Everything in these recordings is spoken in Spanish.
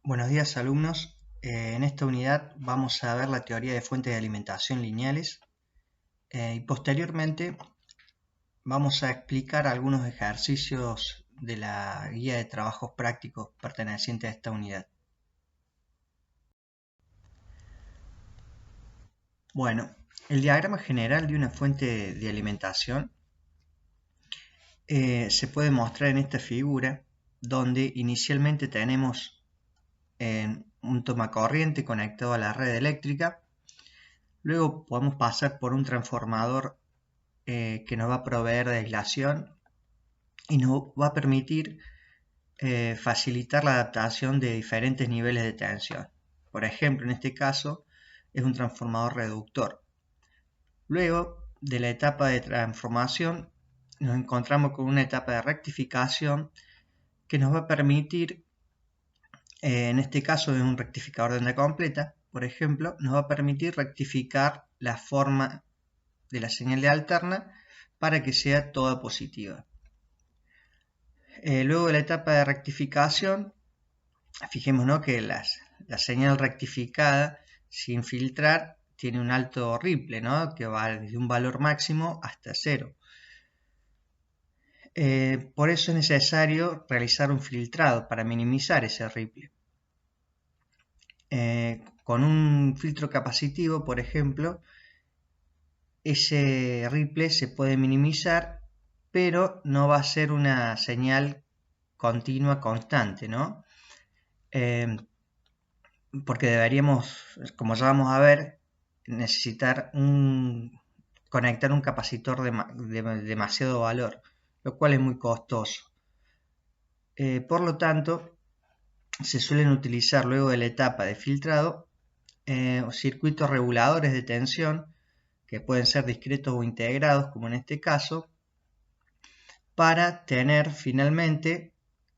Buenos días, alumnos. En esta unidad vamos a ver la teoría de fuentes de alimentación lineales y posteriormente vamos a explicar algunos ejercicios de la guía de trabajos prácticos perteneciente a esta unidad. Bueno, el diagrama general de una fuente de alimentación se puede mostrar en esta figura, donde inicialmente tenemos un tomacorriente conectado a la red eléctrica. Luego podemos pasar por un transformador que nos va a proveer de aislación y nos va a permitir facilitar la adaptación de diferentes niveles de tensión. Por ejemplo, en este caso es un transformador reductor. Luego de la etapa de transformación nos encontramos con una etapa de rectificación que nos va a permitir, en este caso es un rectificador de onda completa, por ejemplo, nos va a permitir rectificar la forma de la señal de alterna para que sea toda positiva. Luego de la etapa de rectificación, fijémonos que la señal rectificada sin filtrar tiene un alto ripple, ¿no? Que va desde un valor máximo hasta 0. Por eso es necesario realizar un filtrado para minimizar ese ripple. Con un filtro capacitivo, por ejemplo, ese ripple se puede minimizar, pero no va a ser una señal continua constante, ¿no? Porque deberíamos, como ya vamos a ver, necesitar conectar un capacitor de demasiado valor, lo cual es muy costoso. Por lo tanto, se suelen utilizar luego de la etapa de filtrado circuitos reguladores de tensión, que pueden ser discretos o integrados, como en este caso, para tener finalmente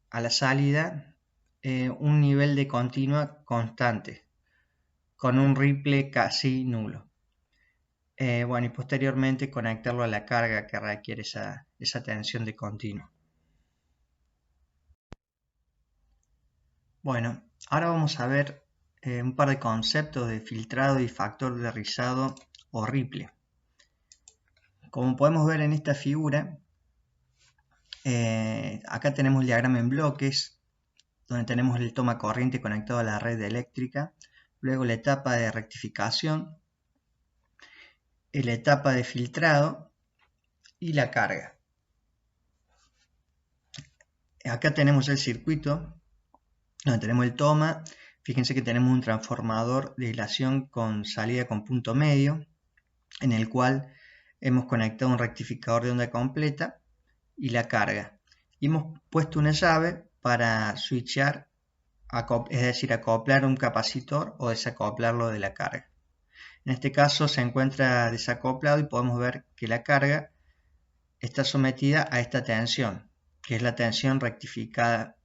a la salida un nivel de continua constante, con un ripple casi nulo. Bueno, y posteriormente conectarlo a la carga que requiere esa tensión de continuo. Bueno, ahora vamos a ver un par de conceptos de filtrado y factor de rizado o ripple. Como podemos ver en esta figura, acá tenemos el diagrama en bloques, donde tenemos el toma corriente conectado a la red eléctrica, luego la etapa de rectificación, la etapa de filtrado y la carga. Acá tenemos el circuito donde tenemos el toma. Fíjense que tenemos un transformador de aislación con salida con punto medio, en el cual hemos conectado un rectificador de onda completa y la carga. Y hemos puesto una llave para switchar, es decir, acoplar un capacitor o desacoplarlo de la carga. En este caso se encuentra desacoplado y podemos ver que la carga está sometida a esta tensión, que es la tensión rectificada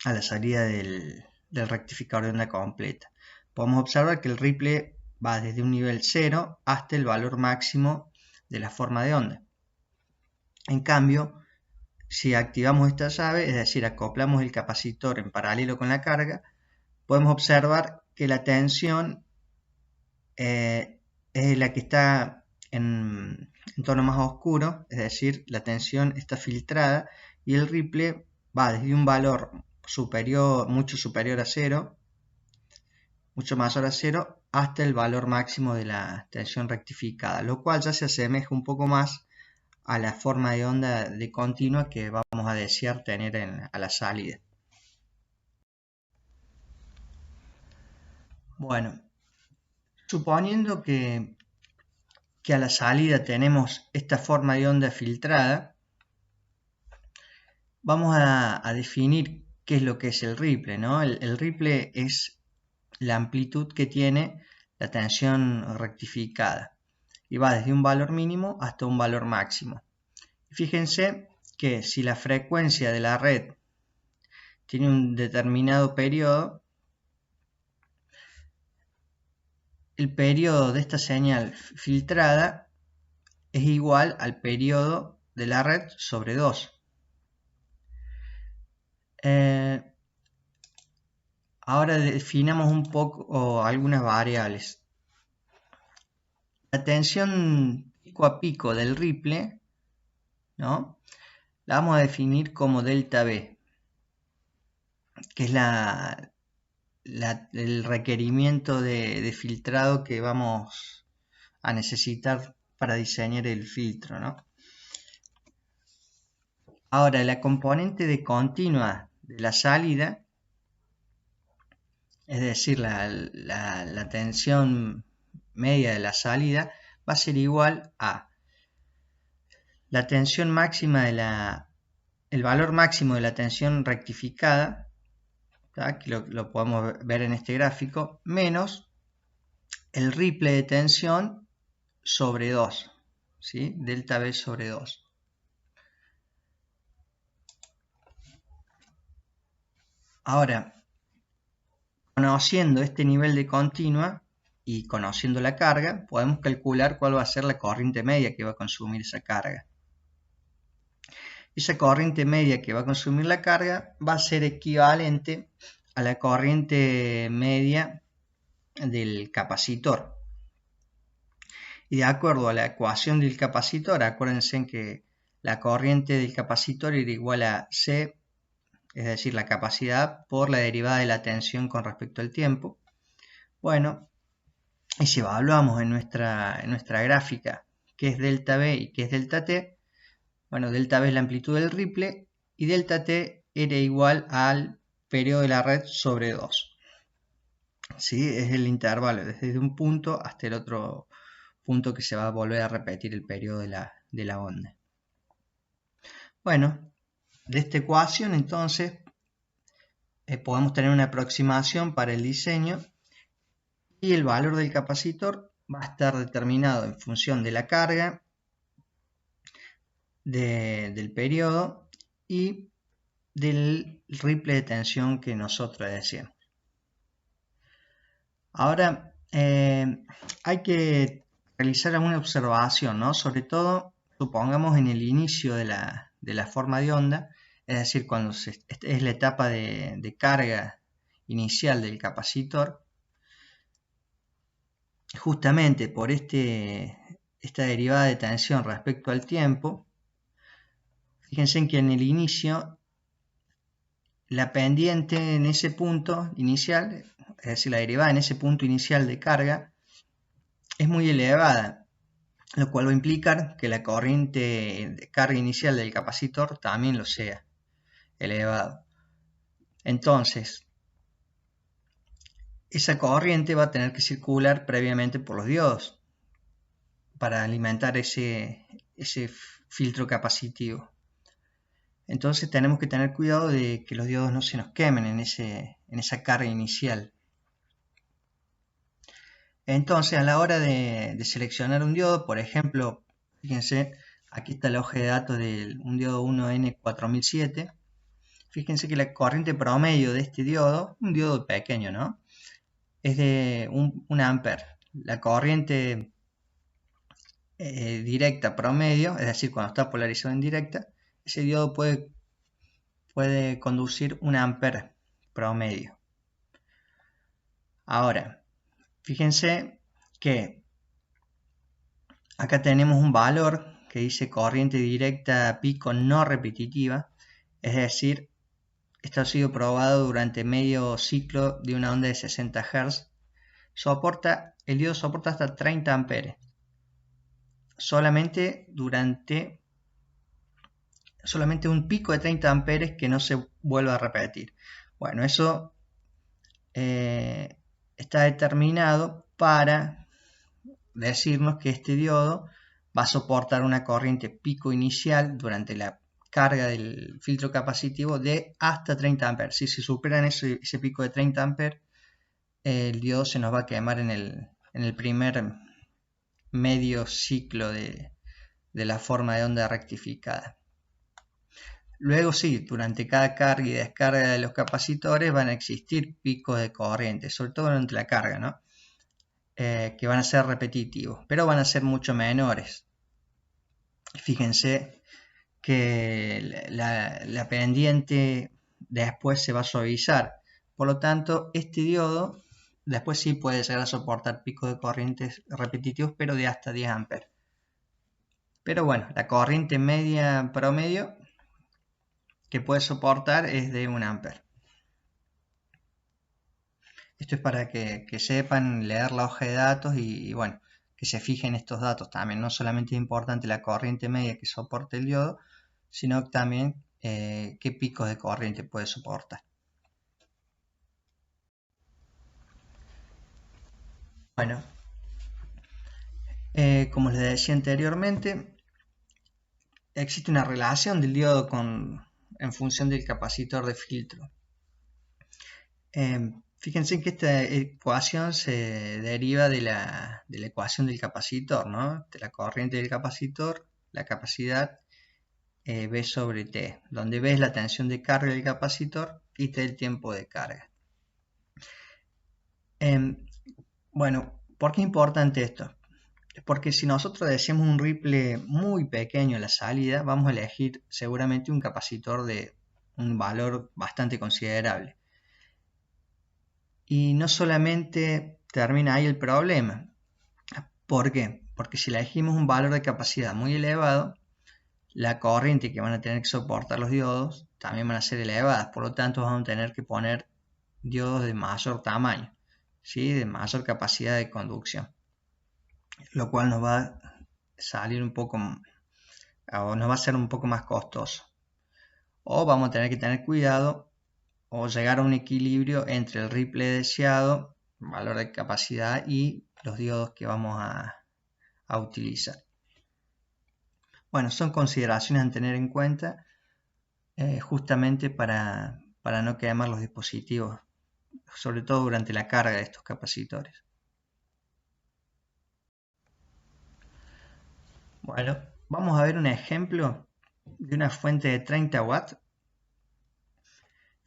a la salida del rectificador de onda completa. Podemos observar que el ripple va desde un nivel 0 hasta el valor máximo de la forma de onda. En cambio, si activamos esta llave, es decir, acoplamos el capacitor en paralelo con la carga, podemos observar que la tensión es la que está en tono más oscuro, es decir, la tensión está filtrada y el ripple va desde un valor superior, mucho superior a 0, mucho mayor a 0, hasta el valor máximo de la tensión rectificada, lo cual ya se asemeja un poco más a la forma de onda de continua que vamos a desear tener a la salida. Bueno, suponiendo que a la salida tenemos esta forma de onda filtrada, vamos a definir qué es lo que es el ripple, ¿no? El ripple es la amplitud que tiene la tensión rectificada y va desde un valor mínimo hasta un valor máximo. Fíjense que si la frecuencia de la red tiene un determinado periodo, el periodo de esta señal filtrada es igual al periodo de la red sobre 2. Ahora definamos un poco algunas variables. La tensión pico a pico del ripple, ¿no?, la vamos a definir como delta B, que es el requerimiento de filtrado que vamos a necesitar para diseñar el filtro, ¿no? Ahora, la componente de continua de la salida, es decir, la tensión media de la salida, va a ser igual a la tensión máxima el valor máximo de la tensión rectificada, ¿tá?, que lo podemos ver en este gráfico, menos el ripple de tensión sobre 2, ¿sí?, delta B sobre 2. Ahora, conociendo este nivel de continua y conociendo la carga, podemos calcular cuál va a ser la corriente media que va a consumir esa carga. Esa corriente media que va a consumir la carga va a ser equivalente a la corriente media del capacitor. Y de acuerdo a la ecuación del capacitor, acuérdense que la corriente del capacitor era igual a C, es decir, la capacidad por la derivada de la tensión con respecto al tiempo. Bueno, y si evaluamos en nuestra gráfica qué es delta B y qué es delta T, bueno, delta B es la amplitud del ripple y delta T era igual al periodo de la red sobre 2. ¿Sí? Es el intervalo desde un punto hasta el otro punto que se va a volver a repetir el periodo de la onda. Bueno, de esta ecuación entonces podemos tener una aproximación para el diseño y el valor del capacitor va a estar determinado en función de la carga, del periodo y del ripple de tensión que nosotros deseamos. Ahora hay que realizar alguna observación, ¿no? Sobre todo, supongamos en el inicio de la forma de onda, es decir, cuando es la etapa de carga inicial del capacitor. Justamente por esta derivada de tensión respecto al tiempo, fíjense que en el inicio la pendiente en ese punto inicial, es decir, la derivada en ese punto inicial de carga, es muy elevada, lo cual va a implicar que la corriente de carga inicial del capacitor también lo sea elevado. Entonces, esa corriente va a tener que circular previamente por los diodos para alimentar ese filtro capacitivo. Entonces tenemos que tener cuidado de que los diodos no se nos quemen en esa carga inicial. Entonces, a la hora de seleccionar un diodo, por ejemplo, fíjense, aquí está la hoja de datos de un diodo 1N4007. Fíjense que la corriente promedio de este diodo, un diodo pequeño, ¿no?, es de 1 amper. La corriente directa promedio, es decir, cuando está polarizado en directa, ese diodo puede conducir 1 amper promedio. Ahora, fíjense que acá tenemos un valor que dice corriente directa pico no repetitiva, es decir, esto ha sido probado durante medio ciclo de una onda de 60 Hz. El diodo soporta hasta 30 amperes, solamente un pico de 30 amperes que no se vuelva a repetir. Bueno, eso está determinado para decirnos que este diodo va a soportar una corriente pico inicial durante la carga del filtro capacitivo de hasta 30 amperes. Si se superan ese pico de 30 amperes, el diodo se nos va a quemar en el primer medio ciclo de la forma de onda rectificada. Luego sí, durante cada carga y descarga de los capacitores van a existir picos de corriente, sobre todo durante la carga, ¿no?, que van a ser repetitivos, pero van a ser mucho menores. Fíjense que la pendiente después se va a suavizar Por lo tanto, este diodo después sí puede llegar a soportar picos de corrientes repetitivos, pero de hasta 10 amperes. Pero bueno, la corriente media promedio que puede soportar es de 1 ampere. Esto es para que sepan leer la hoja de datos y bueno, que se fijen estos datos también. No solamente es importante la corriente media que soporte el diodo, sino también qué picos de corriente puede soportar. Bueno, como les decía anteriormente, existe una relación del diodo en función del capacitor de filtro. Fíjense que esta ecuación se deriva de la ecuación del capacitor, ¿no? De la corriente del capacitor, la capacidad V sobre T, donde V es la tensión de carga del capacitor y T el tiempo de carga. Bueno, ¿por qué es importante esto? Porque si nosotros decimos un ripple muy pequeño a la salida, vamos a elegir seguramente un capacitor de un valor bastante considerable. Y no solamente termina ahí el problema. ¿Por qué? Porque si elegimos un valor de capacidad muy elevado, la corriente que van a tener que soportar los diodos también van a ser elevadas. Por lo tanto, vamos a tener que poner diodos de mayor tamaño, ¿sí? De mayor capacidad de conducción. Lo cual nos va a salir un poco, o nos va a ser un poco más costoso. O vamos a tener que tener cuidado o llegar a un equilibrio entre el ripple deseado, valor de capacidad, y los diodos que vamos a utilizar. Bueno, son consideraciones a tener en cuenta justamente para no quemar los dispositivos, sobre todo durante la carga de estos capacitores. Bueno, vamos a ver un ejemplo de una fuente de 30 watts.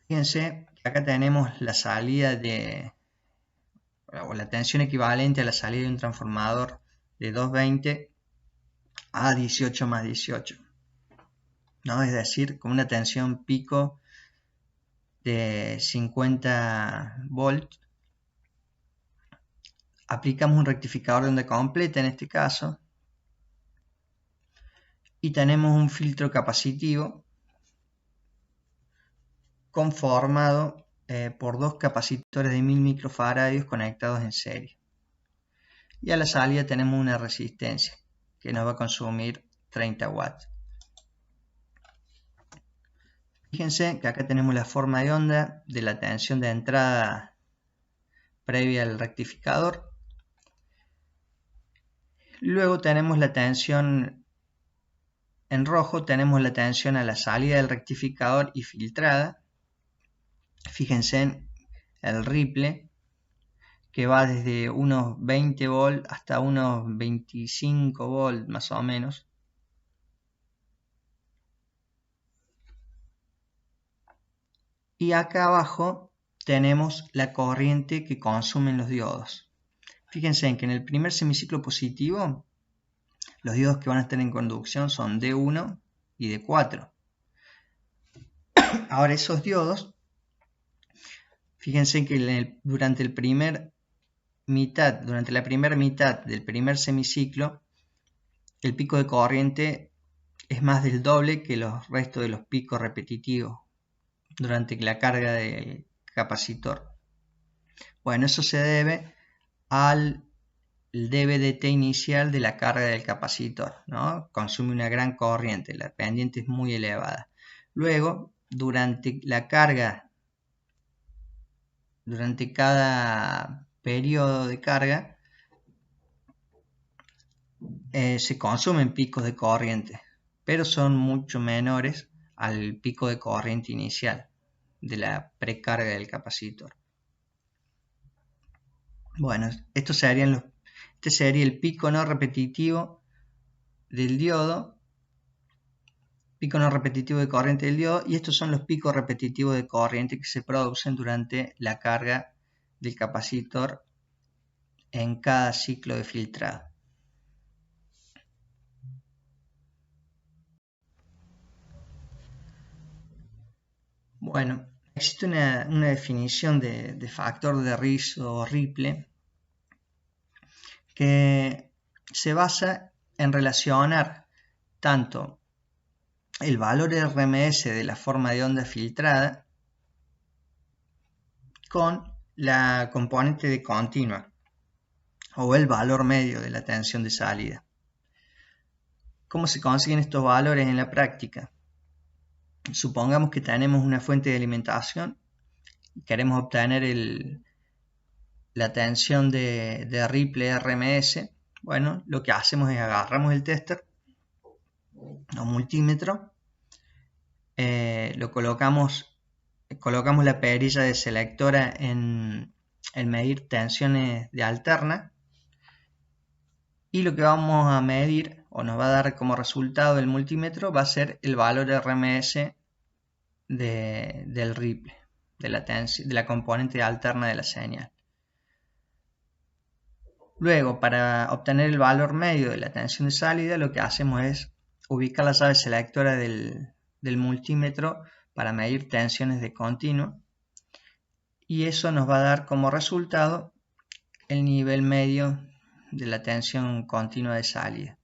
Fíjense que acá tenemos la salida o la tensión equivalente a la salida de un transformador de 220 a 18 más 18, ¿no? Es decir, con una tensión pico de 50 volts. Aplicamos un rectificador de onda completa en este caso y tenemos un filtro capacitivo conformado por dos capacitores de 1000 microfaradios conectados en serie. Y a la salida tenemos una resistencia que nos va a consumir 30 watts. Fíjense que acá tenemos la forma de onda de la tensión de entrada previa al rectificador. Luego tenemos la tensión en rojo, tenemos la tensión a la salida del rectificador y filtrada. Fíjense en el ripple que va desde unos 20 volts hasta unos 25 volts más o menos. Y acá abajo tenemos la corriente que consumen los diodos. Fíjense en que en el primer semiciclo positivo los diodos que van a estar en conducción son D1 y D4. Ahora esos diodos, fíjense que durante la primera mitad del primer semiciclo, el pico de corriente es más del doble que los restos de los picos repetitivos durante la carga del capacitor. Bueno, eso se debe al dB/dt inicial de la carga del capacitor, ¿no? Consume una gran corriente, la pendiente es muy elevada. Luego, durante la carga, durante cada periodo de carga, se consumen picos de corriente, pero son mucho menores al pico de corriente inicial de la precarga del capacitor. Bueno, este sería el pico no repetitivo del diodo, pico no repetitivo de corriente del diodo, y estos son los picos repetitivos de corriente que se producen durante la carga del capacitor en cada ciclo de filtrado. Bueno, existe una definición de factor de Riso o Ripple que se basa en relacionar tanto el valor RMS de la forma de onda filtrada con la componente de continua o el valor medio de la tensión de salida. ¿Cómo se consiguen estos valores en la práctica? Supongamos que tenemos una fuente de alimentación y queremos obtener la tensión de Ripple RMS. Bueno, lo que hacemos es agarramos el tester o multímetro, colocamos la perilla de selectora en medir tensiones de alterna, y lo que vamos a medir o nos va a dar como resultado el multímetro va a ser el valor RMS del Ripple, de la componente alterna de la señal. Luego, para obtener el valor medio de la tensión de salida, lo que hacemos es ubicar la llave selectora del multímetro para medir tensiones de continuo, y eso nos va a dar como resultado el nivel medio de la tensión continua de salida.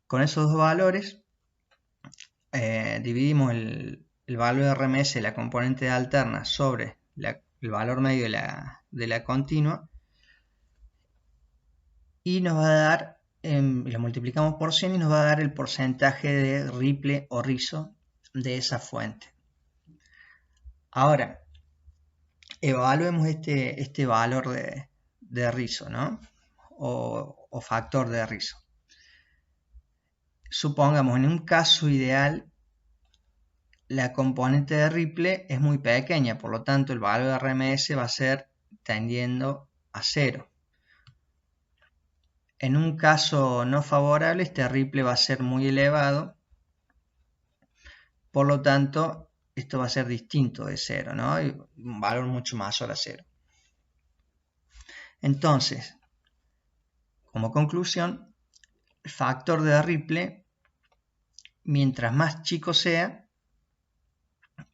Con esos dos valores dividimos el valor RMS de la componente alterna sobre el valor medio de la continua, y nos va a dar, lo multiplicamos por 100 y nos va a dar el porcentaje de Ripple o Riso de esa fuente. Ahora, evaluemos este valor de Riso, ¿no? O factor de Riso. Supongamos, en un caso ideal, la componente de Ripple es muy pequeña, por lo tanto el valor de RMS va a ser tendiendo a 0. En un caso no favorable, este Ripple va a ser muy elevado, por lo tanto esto va a ser distinto de 0, ¿no? Un valor mucho mayor a 0. Entonces, como conclusión, el factor de Ripple, mientras más chico sea,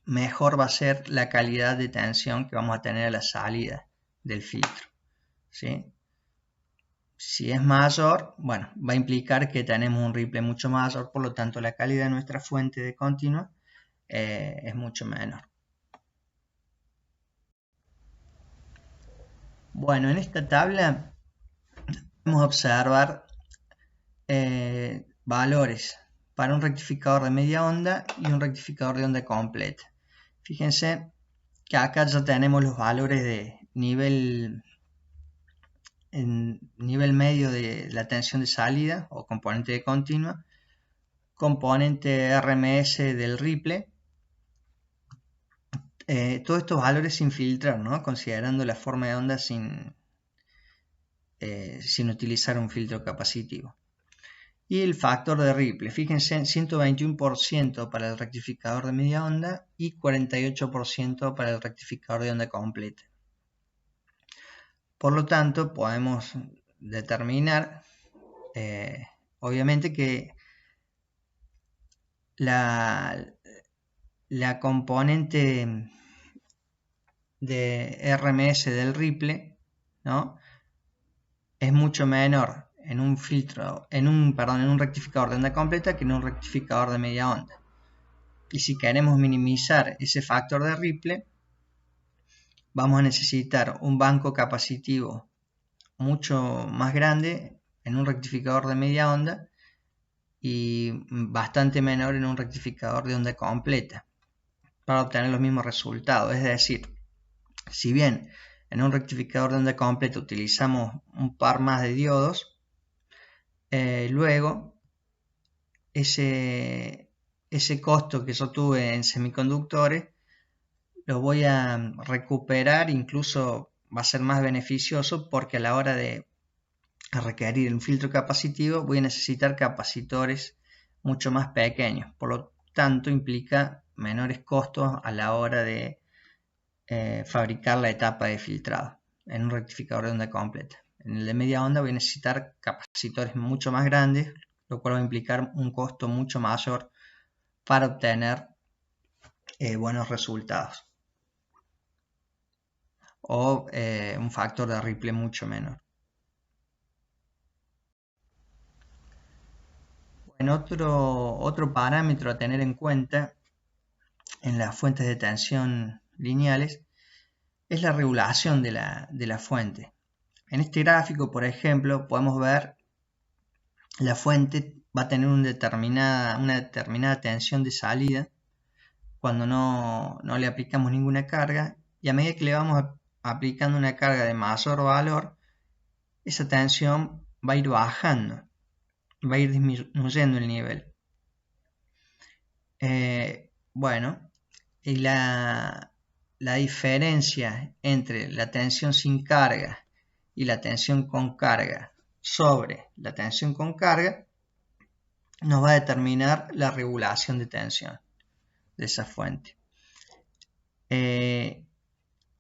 mejor va a ser la calidad de tensión que vamos a tener a la salida del filtro, ¿sí? Si es mayor, bueno, va a implicar que tenemos un Ripple mucho mayor, por lo tanto la calidad de nuestra fuente de continua es mucho menor. Bueno, en esta tabla vamos a observar valores para un rectificador de media onda y un rectificador de onda completa. Fíjense que acá ya tenemos los valores de nivel medio de la tensión de salida o componente de continua, componente RMS del Ripple, todos estos valores sin filtrar, ¿no? Considerando la forma de onda sin utilizar un filtro capacitivo. Y el factor de Ripple, fíjense, 121% para el rectificador de media onda y 48% para el rectificador de onda completa. Por lo tanto, podemos determinar, obviamente, que la componente de RMS del Ripple, ¿no?, es mucho menor en un rectificador de onda completa que en un rectificador de media onda. Y si queremos minimizar ese factor de Ripple, vamos a necesitar un banco capacitivo mucho más grande en un rectificador de media onda y bastante menor en un rectificador de onda completa para obtener los mismos resultados. Es decir, si bien en un rectificador de onda completa utilizamos un par más de diodos, luego ese costo que yo tuve en semiconductores lo voy a recuperar, incluso va a ser más beneficioso porque a la hora de requerir un filtro capacitivo voy a necesitar capacitores mucho más pequeños, por lo tanto implica menores costos a la hora de fabricar la etapa de filtrado en un rectificador de onda completa. En el de media onda voy a necesitar capacitores mucho más grandes, lo cual va a implicar un costo mucho mayor para obtener buenos resultados. o un factor de ripple mucho menor. Bueno, otro parámetro a tener en cuenta en las fuentes de tensión lineales es la regulación de la fuente. En este gráfico, por ejemplo, podemos ver la fuente va a tener una determinada tensión de salida cuando no le aplicamos ninguna carga, y a medida que le vamos aplicando una carga de mayor valor, esa tensión va a ir bajando, va a ir disminuyendo el nivel. Bueno, y la diferencia entre la tensión sin carga y la tensión con carga sobre la tensión con carga nos va a determinar la regulación de tensión de esa fuente.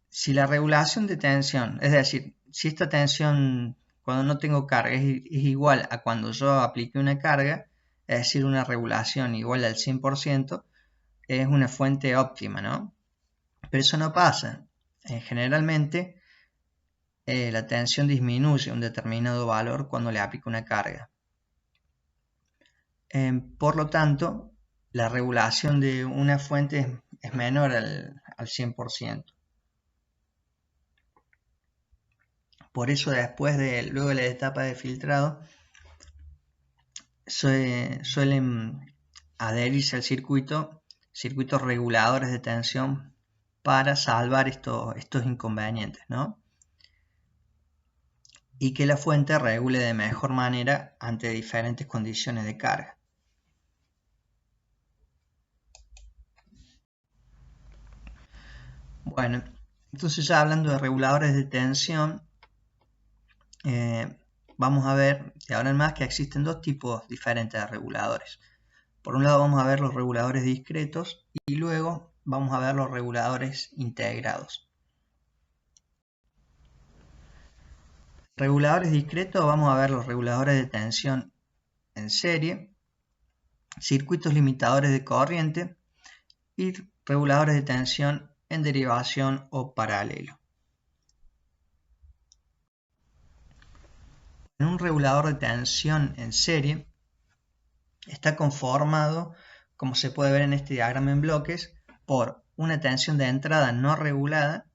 Si la regulación de tensión, es decir, si esta tensión cuando no tengo carga es igual a cuando yo apliqué una carga, es decir, una regulación igual al 100%, es una fuente óptima, ¿no? Pero eso no pasa. Generalmente la tensión disminuye un determinado valor cuando le aplico una carga. Por lo tanto, la regulación de una fuente es menor al 100%. Por eso luego de la etapa de filtrado, suelen adherirse al circuitos reguladores de tensión para salvar estos inconvenientes, ¿no? Y que la fuente regule de mejor manera ante diferentes condiciones de carga. Bueno, entonces ya hablando de reguladores de tensión, vamos a ver de ahora en más que existen dos tipos diferentes de reguladores. Por un lado vamos a ver los reguladores discretos y luego vamos a ver los reguladores integrados. Reguladores discretos, vamos a ver los reguladores de tensión en serie, circuitos limitadores de corriente y reguladores de tensión en derivación o paralelo. En un regulador de tensión en serie está conformado, como se puede ver en este diagrama en bloques, por una tensión de entrada no regulada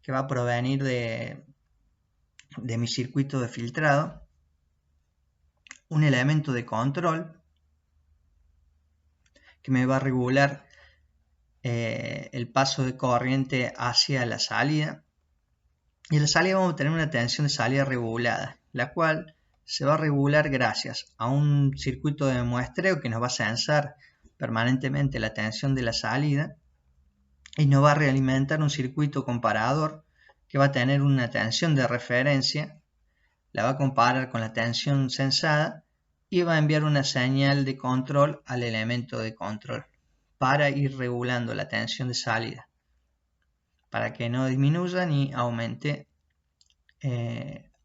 que va a provenir de mi circuito de filtrado, un elemento de control que me va a regular el paso de corriente hacia la salida, y en la salida vamos a tener una tensión de salida regulada, la cual se va a regular gracias a un circuito de muestreo que nos va a censar permanentemente la tensión de la salida y nos va a realimentar un circuito comparador que va a tener una tensión de referencia, la va a comparar con la tensión censada y va a enviar una señal de control al elemento de control para ir regulando la tensión de salida, para que no disminuya ni aumente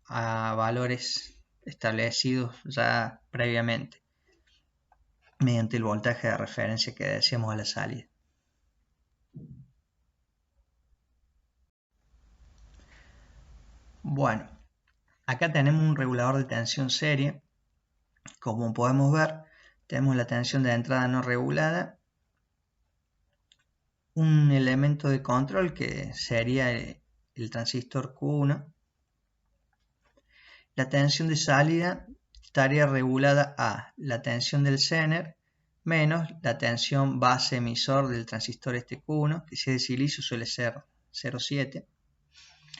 a valores establecidos ya previamente mediante el voltaje de referencia que decíamos a la salida. Bueno, acá tenemos un regulador de tensión serie. Como podemos ver, tenemos la tensión de entrada no regulada, un elemento de control que sería el transistor Q1. La tensión de salida estaría regulada a la tensión del Zener menos la tensión base emisor del transistor este Q1, que si es de silicio suele ser 0,7.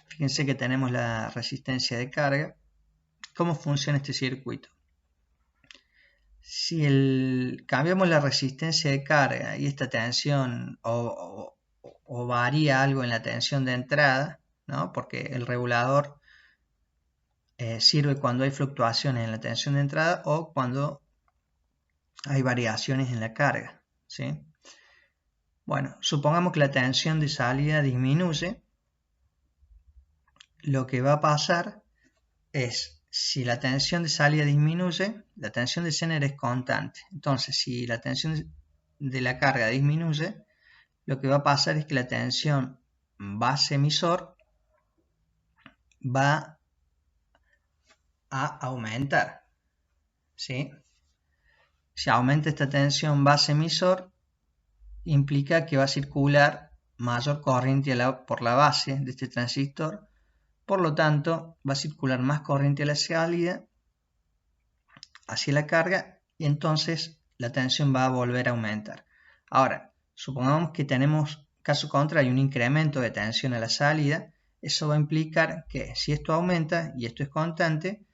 Fíjense que tenemos la resistencia de carga. ¿Cómo funciona este circuito? Si cambiamos la resistencia de carga y esta tensión o varía algo en la tensión de entrada, ¿no? Porque el regulador sirve cuando hay fluctuaciones en la tensión de entrada o cuando hay variaciones en la carga, ¿sí? Bueno, supongamos que la tensión de salida disminuye. Lo que va a pasar es, si la tensión de salida disminuye, la tensión de Zener es constante. Entonces, si la tensión de la carga disminuye, lo que va a pasar es que la tensión base emisor va a aumentar, ¿sí? Si aumenta esta tensión base-emisor, implica que va a circular mayor corriente por la base de este transistor, por lo tanto va a circular más corriente a la salida hacia la carga y entonces la tensión va a volver a aumentar. Ahora, supongamos que tenemos, caso contrario, un incremento de tensión a la salida. Eso va a implicar que si esto aumenta y esto es constante,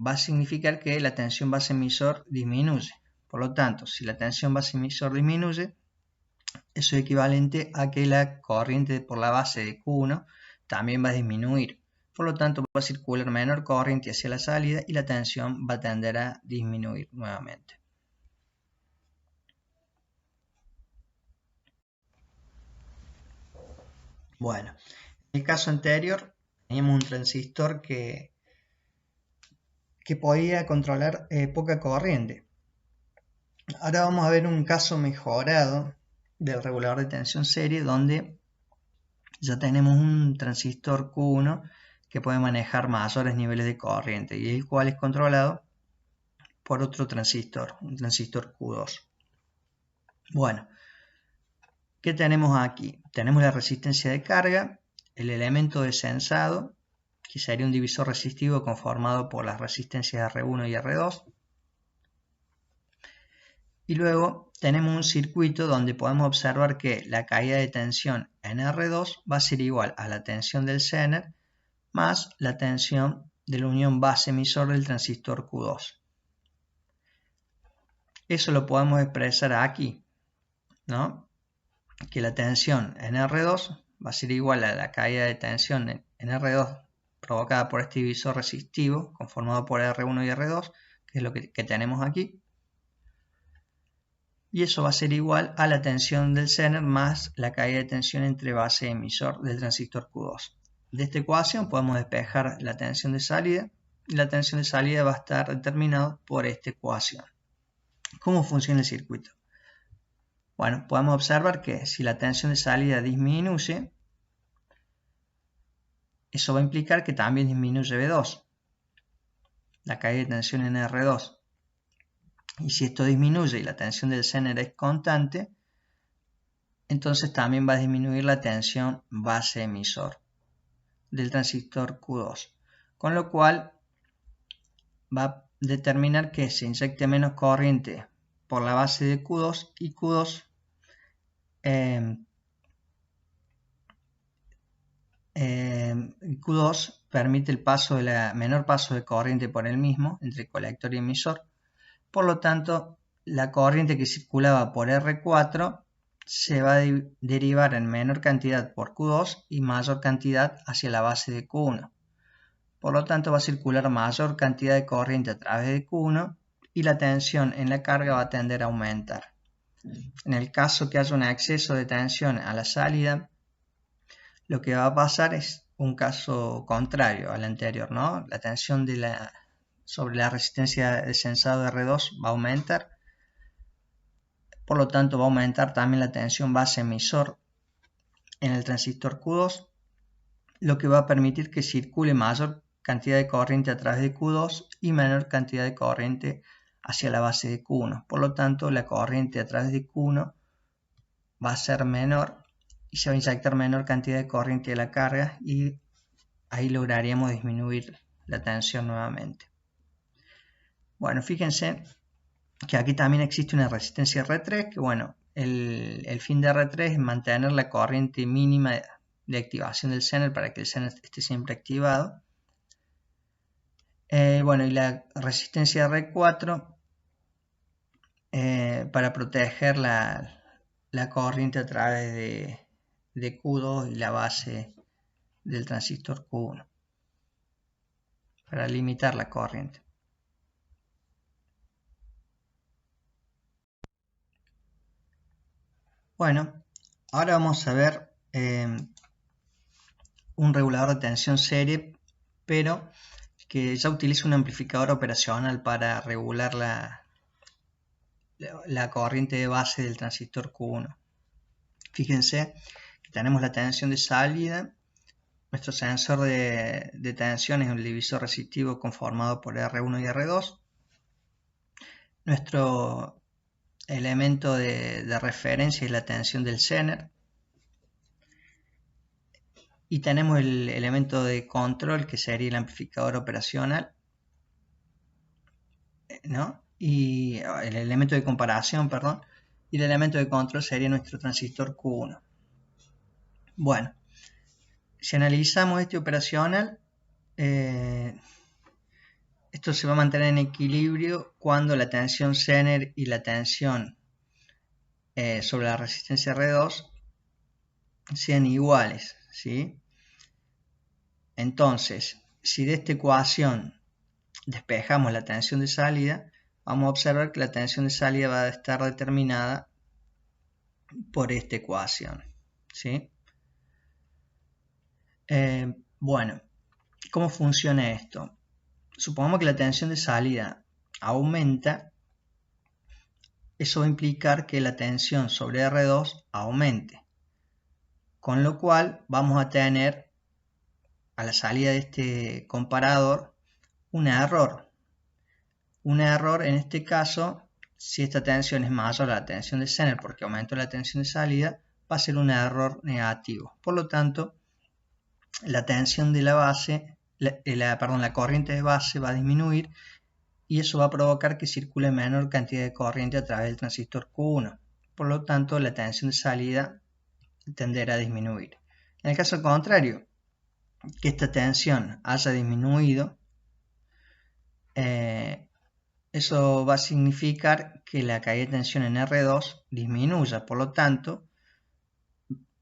va a significar que la tensión base-emisor disminuye. Por lo tanto, si la tensión base-emisor disminuye, eso es equivalente a que la corriente por la base de Q1 también va a disminuir. Por lo tanto, va a circular menor corriente hacia la salida y la tensión va a tender a disminuir nuevamente. Bueno, en el caso anterior teníamos un transistor que podía controlar poca corriente. Ahora vamos a ver un caso mejorado del regulador de tensión serie donde ya tenemos un transistor Q1 que puede manejar mayores niveles de corriente y el cual es controlado por otro transistor, un transistor Q2. Bueno, ¿qué tenemos aquí? Tenemos la resistencia de carga, el elemento de sensado, que sería un divisor resistivo conformado por las resistencias R1 y R2. Y luego tenemos un circuito donde podemos observar que la caída de tensión en R2 va a ser igual a la tensión del Zener más la tensión de la unión base-emisor del transistor Q2. Eso lo podemos expresar aquí, ¿no? Que la tensión en R2 va a ser igual a la caída de tensión en R2 provocada por este divisor resistivo conformado por R1 y R2, que es lo que tenemos aquí. Y eso va a ser igual a la tensión del Zener más la caída de tensión entre base y emisor del transistor Q2. De esta ecuación podemos despejar la tensión de salida y la tensión de salida va a estar determinada por esta ecuación. ¿Cómo funciona el circuito? Bueno, podemos observar que si la tensión de salida disminuye, eso va a implicar que también disminuye V2, la caída de tensión en R2. Y si esto disminuye y la tensión del Zener es constante, entonces también va a disminuir la tensión base-emisor del transistor Q2, con lo cual va a determinar que se inyecte menos corriente por la base de Q2 y Q2 permite el menor paso de corriente por el mismo entre colector y emisor. Por lo tanto, la corriente que circulaba por R4 se va a derivar en menor cantidad por Q2 y mayor cantidad hacia la base de Q1. Por lo tanto, va a circular mayor cantidad de corriente a través de Q1 y la tensión en la carga va a tender a aumentar. En el caso que haya un exceso de tensión a la salida, lo que va a pasar es un caso contrario al anterior, ¿no? La tensión sobre la resistencia de sensado R2 va a aumentar. Por lo tanto, va a aumentar también la tensión base-emisor en el transistor Q2, lo que va a permitir que circule mayor cantidad de corriente a través de Q2 y menor cantidad de corriente hacia la base de Q1. Por lo tanto, la corriente a través de Q1 va a ser menor y se va a inyectar menor cantidad de corriente a la carga y ahí lograríamos disminuir la tensión nuevamente. Bueno, fíjense que aquí también existe una resistencia R3, que bueno, el fin de R3 es mantener la corriente mínima de activación del Zener para que el Zener esté siempre activado. Bueno, y la resistencia R4 para proteger la corriente a través de Q2 y la base del transistor Q1 para limitar la corriente. Bueno, ahora vamos a ver un regulador de tensión serie, pero que ya utiliza un amplificador operacional para regular la corriente de base del transistor Q1. Fíjense que tenemos la tensión de salida Nuestro sensor de tensión es un divisor resistivo conformado por R1 y R2. Nuestro elemento de referencia es la tensión del Zener. Y tenemos el elemento de control, que sería el amplificador operacional, ¿no? Y el elemento de comparación, perdón. Y el elemento de control sería nuestro transistor Q1. Bueno, si analizamos este operacional, esto se va a mantener en equilibrio cuando la tensión Zener y la tensión sobre la resistencia R2 sean iguales, ¿sí? Entonces, si de esta ecuación despejamos la tensión de salida, vamos a observar que la tensión de salida va a estar determinada por esta ecuación, ¿sí? Bueno, ¿cómo funciona esto? Supongamos que la tensión de salida aumenta. Eso va a implicar que la tensión sobre R2 aumente, con lo cual vamos a tener a la salida de este comparador un error. Un error en este caso, si esta tensión es mayor a la tensión de Zener porque aumentó la tensión de salida, va a ser un error negativo. Por lo tanto, la tensión de la base, la corriente de base va a disminuir y eso va a provocar que circule menor cantidad de corriente a través del transistor Q1. Por lo tanto, la tensión de salida tenderá a disminuir. En el caso contrario, que esta tensión haya disminuido, eso va a significar que la caída de tensión en R2 disminuya. Por lo tanto,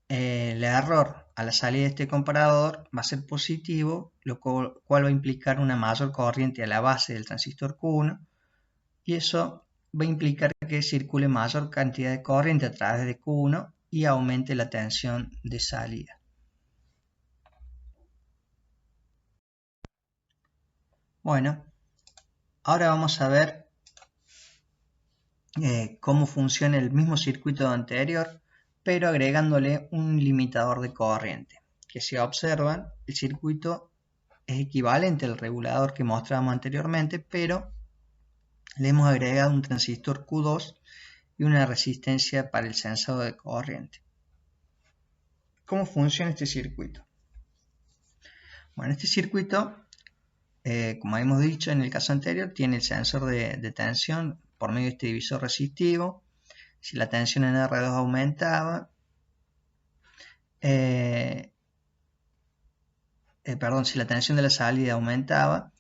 el error a la salida de este comparador va a ser positivo, lo cual va a implicar una mayor corriente a la base del transistor Q1 y eso va a implicar que circule mayor cantidad de corriente a través de Q1 y aumente la tensión de salida. Bueno, ahora vamos a ver cómo funciona el mismo circuito anterior, pero agregándole un limitador de corriente. Que si observan, el circuito es equivalente al regulador que mostrábamos anteriormente, pero le hemos agregado un transistor Q2 y una resistencia para el sensado de corriente. ¿Cómo funciona este circuito? Bueno, este circuito, como hemos dicho en el caso anterior, tiene el sensor de tensión por medio de este divisor resistivo. Si la tensión en R2 aumentaba, si la tensión de la salida aumentaba,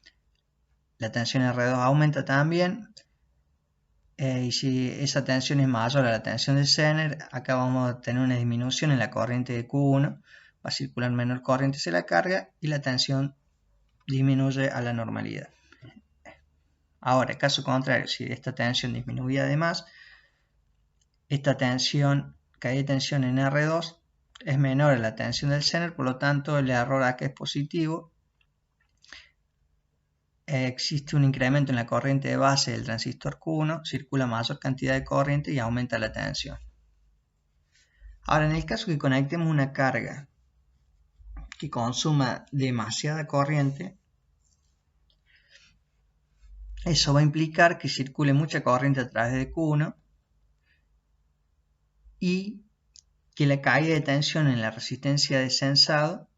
la tensión en R2 aumenta también. Y si esa tensión es mayor a la tensión de Zener, acá vamos a tener una disminución en la corriente de Q1, va a circular menor corriente hacia la carga y la tensión disminuye a la normalidad. Ahora, caso contrario, si esta tensión disminuye además, esta tensión, caída de tensión en R2 es menor a la tensión del Zener, por lo tanto el error acá es positivo. Existe un incremento en la corriente de base del transistor Q1, circula mayor cantidad de corriente y aumenta la tensión. Ahora, en el caso que conectemos una carga que consuma demasiada corriente, eso va a implicar que circule mucha corriente a través de Q1 y que la caída de tensión en la resistencia de sensado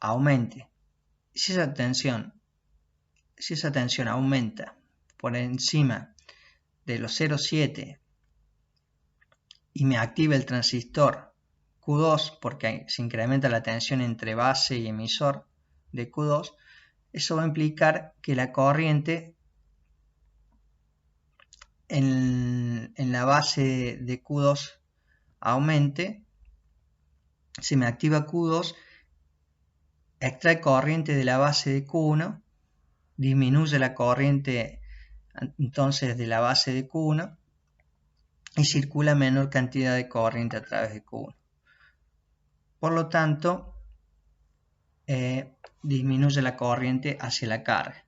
aumente. Si esa tensión aumenta por encima de los 0,7 y me activa el transistor Q2 porque se incrementa la tensión entre base y emisor de Q2, eso va a implicar que la corriente en la base de Q2 aumente. Se me activa Q2, extrae corriente de la base de Q1, disminuye la corriente entonces de la base de Q1 y circula menor cantidad de corriente a través de Q1. Por lo tanto, disminuye la corriente hacia la carga.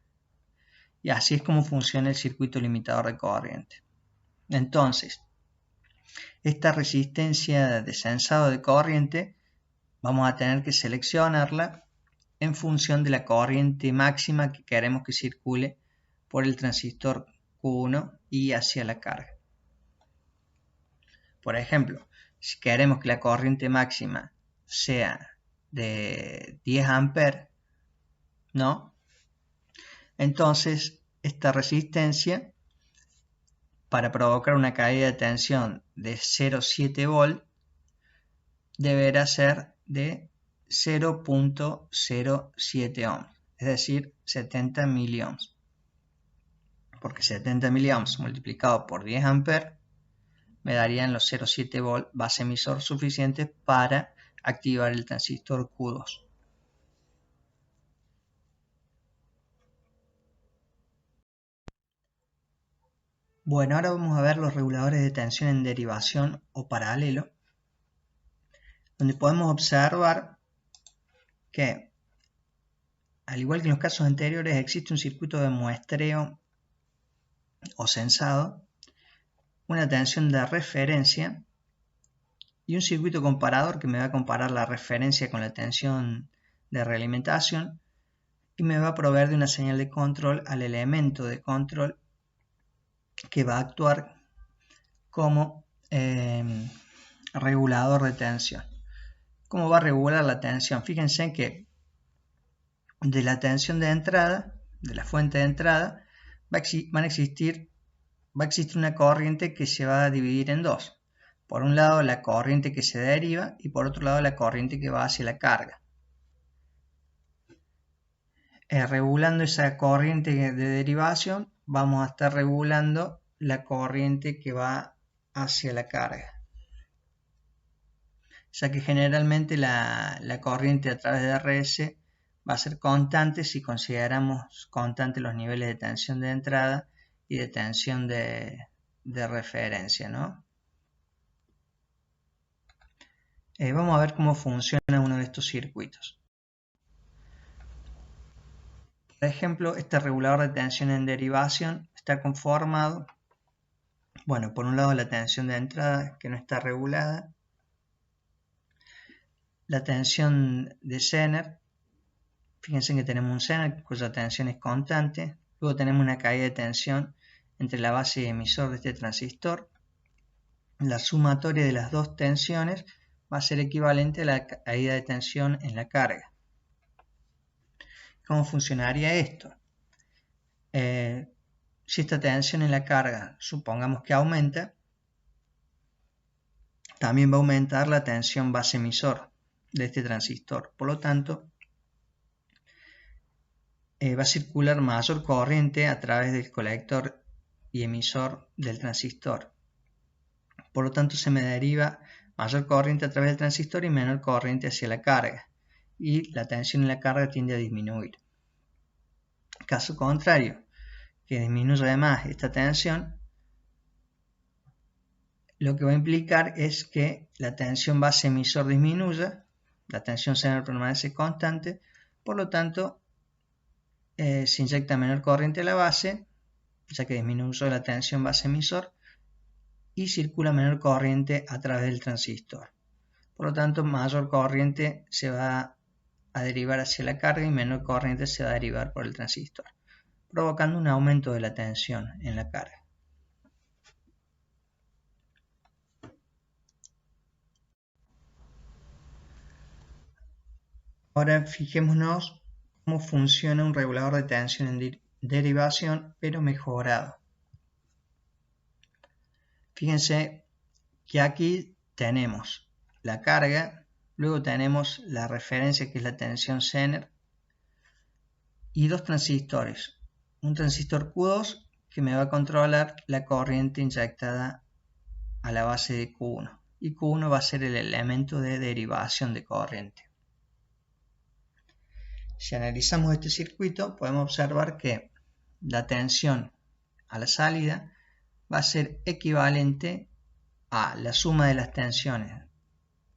Y así es como funciona el circuito limitador de corriente. Entonces, esta resistencia de sensado de corriente vamos a tener que seleccionarla en función de la corriente máxima que queremos que circule por el transistor Q1 y hacia la carga. Por ejemplo, si queremos que la corriente máxima sea de 10 amperes, ¿no? Entonces, esta resistencia, para provocar una caída de tensión de 0,7 volt, deberá ser de 0,07 ohms, es decir, 70 miliohms. Porque 70 miliamps multiplicado por 10 amperes me darían los 0,7 volt base emisor suficientes para activar el transistor Q2. Bueno, ahora vamos a ver los reguladores de tensión en derivación o paralelo, donde podemos observar que, al igual que en los casos anteriores, existe un circuito de muestreo o sensado, una tensión de referencia y un circuito comparador que me va a comparar la referencia con la tensión de realimentación y me va a proveer de una señal de control al elemento de control que va a actuar como regulador de tensión. ¿Cómo va a regular la tensión? Fíjense que de la tensión de entrada, de la fuente de entrada, va a existir una corriente que se va a dividir en dos. Por un lado la corriente que se deriva y por otro lado la corriente que va hacia la carga. Regulando esa corriente de derivación, vamos a estar regulando la corriente que va hacia la carga. Ya que generalmente la corriente a través de RS va a ser constante si consideramos constantes los niveles de tensión de entrada y de tensión de referencia, ¿no? Vamos a ver cómo funciona uno de estos circuitos. Por ejemplo, este regulador de tensión en derivación está conformado, bueno, por un lado la tensión de entrada que no está regulada, la tensión de Zener, fíjense que tenemos un Zener cuya tensión es constante, luego tenemos una caída de tensión entre la base y emisor de este transistor, la sumatoria de las dos tensiones va a ser equivalente a la caída de tensión en la carga. ¿Cómo funcionaría esto? Si esta tensión en la carga supongamos que aumenta, también va a aumentar la tensión base emisor de este transistor. Por lo tanto, va a circular mayor corriente a través del colector y emisor del transistor. Por lo tanto, se me deriva mayor corriente a través del transistor y menor corriente hacia la carga. Y la tensión en la carga tiende a disminuir. Caso contrario, que disminuya además esta tensión, lo que va a implicar es que la tensión base emisor disminuya, la tensión Zener permanece constante, por lo tanto se inyecta menor corriente a la base, ya que disminuyó la tensión base emisor, y circula menor corriente a través del transistor. Por lo tanto, mayor corriente se va a derivar hacia la carga y menor corriente se va a derivar por el transistor, provocando un aumento de la tensión en la carga. Ahora fijémonos cómo funciona un regulador de tensión en derivación, pero mejorado. Fíjense que aquí tenemos la carga, luego tenemos la referencia que es la tensión Zener y dos transistores. Un transistor Q2 que me va a controlar la corriente inyectada a la base de Q1 y Q1 va a ser el elemento de derivación de corriente. Si analizamos este circuito podemos observar que la tensión a la salida va a ser equivalente a la suma de las tensiones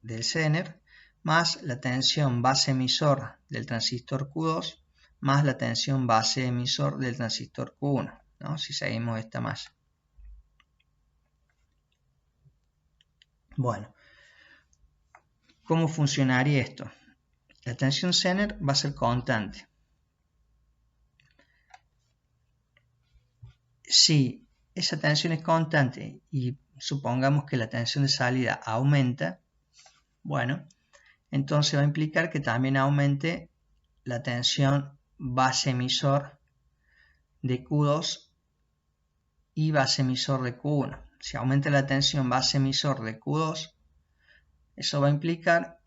del Zener más la tensión base emisor del transistor Q2 más la tensión base emisor del transistor Q1, ¿no? Si seguimos esta malla. Bueno, ¿Cómo funcionaría esto? La tensión Zener va a ser constante. Si esa tensión es constante y supongamos que la tensión de salida aumenta, bueno, entonces va a implicar que también aumente la tensión base emisor de Q2 y base emisor de Q1. Si aumenta la tensión base emisor de Q2, eso va a implicar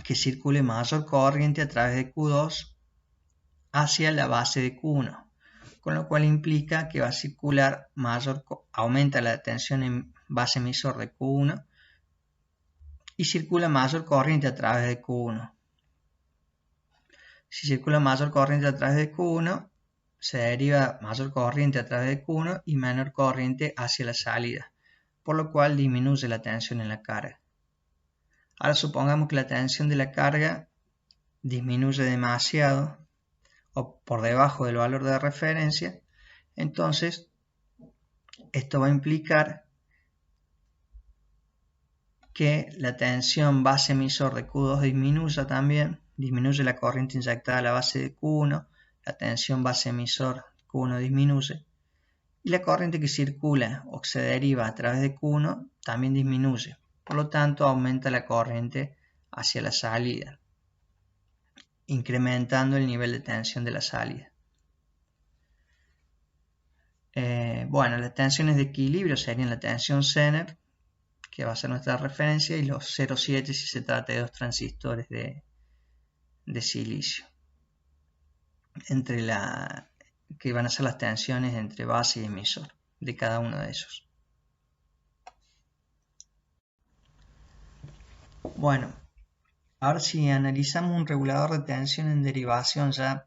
que circule mayor corriente a través de Q2 hacia la base de Q1, con lo cual implica que va a circular aumenta la tensión en base emisor de Q1 y circula mayor corriente a través de Q1. Si circula mayor corriente a través de Q1, se deriva mayor corriente a través de Q1 y menor corriente hacia la salida, por lo cual disminuye la tensión en la carga. Ahora supongamos que la tensión de la carga disminuye demasiado o por debajo del valor de referencia, entonces esto va a implicar que la tensión base emisor de Q2 disminuya también, disminuye la corriente inyectada a la base de Q1, la tensión base emisor Q1 disminuye y la corriente que circula o que se deriva a través de Q1 también disminuye, por lo tanto aumenta la corriente hacia la salida, incrementando el nivel de tensión de la salida. Bueno, las tensiones de equilibrio serían la tensión Zener, que va a ser nuestra referencia, y los 0,7 si se trata de dos transistores de silicio, que van a ser las tensiones entre base y emisor de cada uno de esos. Bueno, ahora si analizamos un regulador de tensión en derivación ya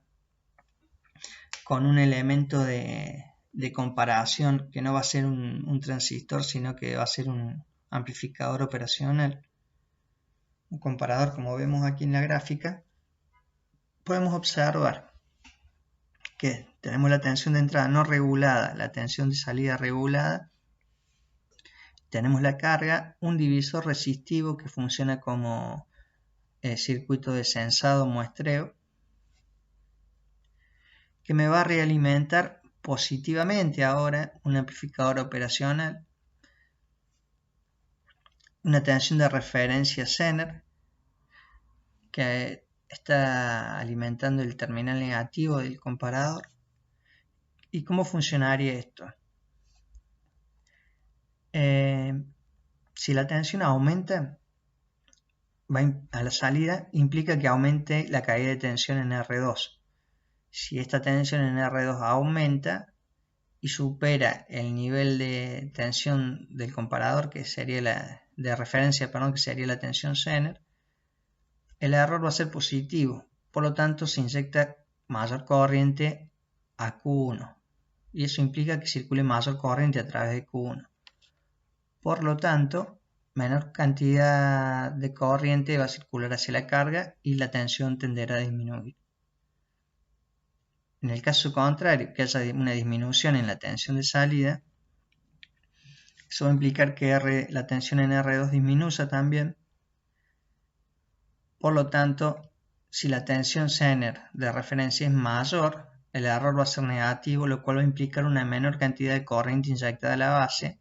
con un elemento de comparación que no va a ser un transistor, sino que va a ser un amplificador operacional, un comparador como vemos aquí en la gráfica, podemos observar que tenemos la tensión de entrada no regulada, la tensión de salida regulada, tenemos la carga, un divisor resistivo que funciona como circuito de sensado muestreo, que me va a realimentar positivamente ahora un amplificador operacional, una tensión de referencia Zener que está alimentando el terminal negativo del comparador. ¿Y cómo funcionaría esto? Si la tensión aumenta a la salida, implica que aumente la caída de tensión en R2. Si esta tensión en R2 aumenta y supera el nivel de tensión del comparador, que sería de referencia, que sería la tensión Zener, el error va a ser positivo, por lo tanto se inyecta mayor corriente a Q1 y eso implica que circule mayor corriente a través de Q1. Por lo tanto, menor cantidad de corriente va a circular hacia la carga y la tensión tenderá a disminuir. En el caso contrario, que haya una disminución en la tensión de salida, eso va a implicar que la tensión en R2 disminuya también. Por lo tanto, si la tensión Zener de referencia es mayor, el error va a ser negativo, lo cual va a implicar una menor cantidad de corriente inyectada a la base.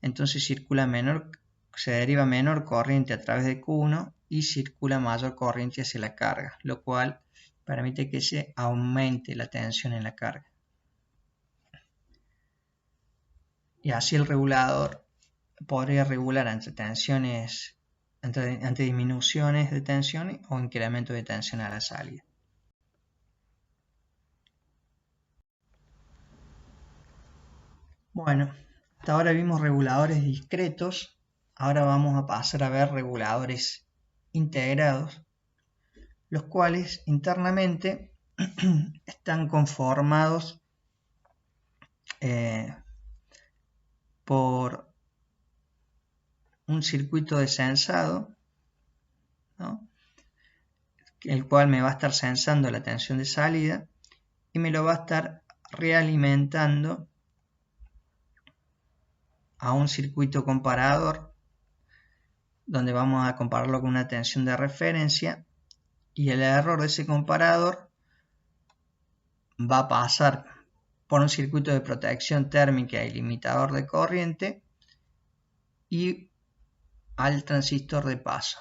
Entonces se deriva menor corriente a través de Q1 y circula mayor corriente hacia la carga, lo cual permite que se aumente la tensión en la carga. Y así el regulador podría regular ante disminuciones de tensión o incremento de tensión a la salida. Bueno, hasta ahora vimos reguladores discretos, ahora vamos a pasar a ver reguladores integrados, los cuales internamente están conformados por un circuito de sensado, ¿no?, el cual me va a estar sensando la tensión de salida y me lo va a estar realimentando a un circuito comparador donde vamos a compararlo con una tensión de referencia, y el error de ese comparador va a pasar por un circuito de protección térmica y limitador de corriente y al transistor de paso.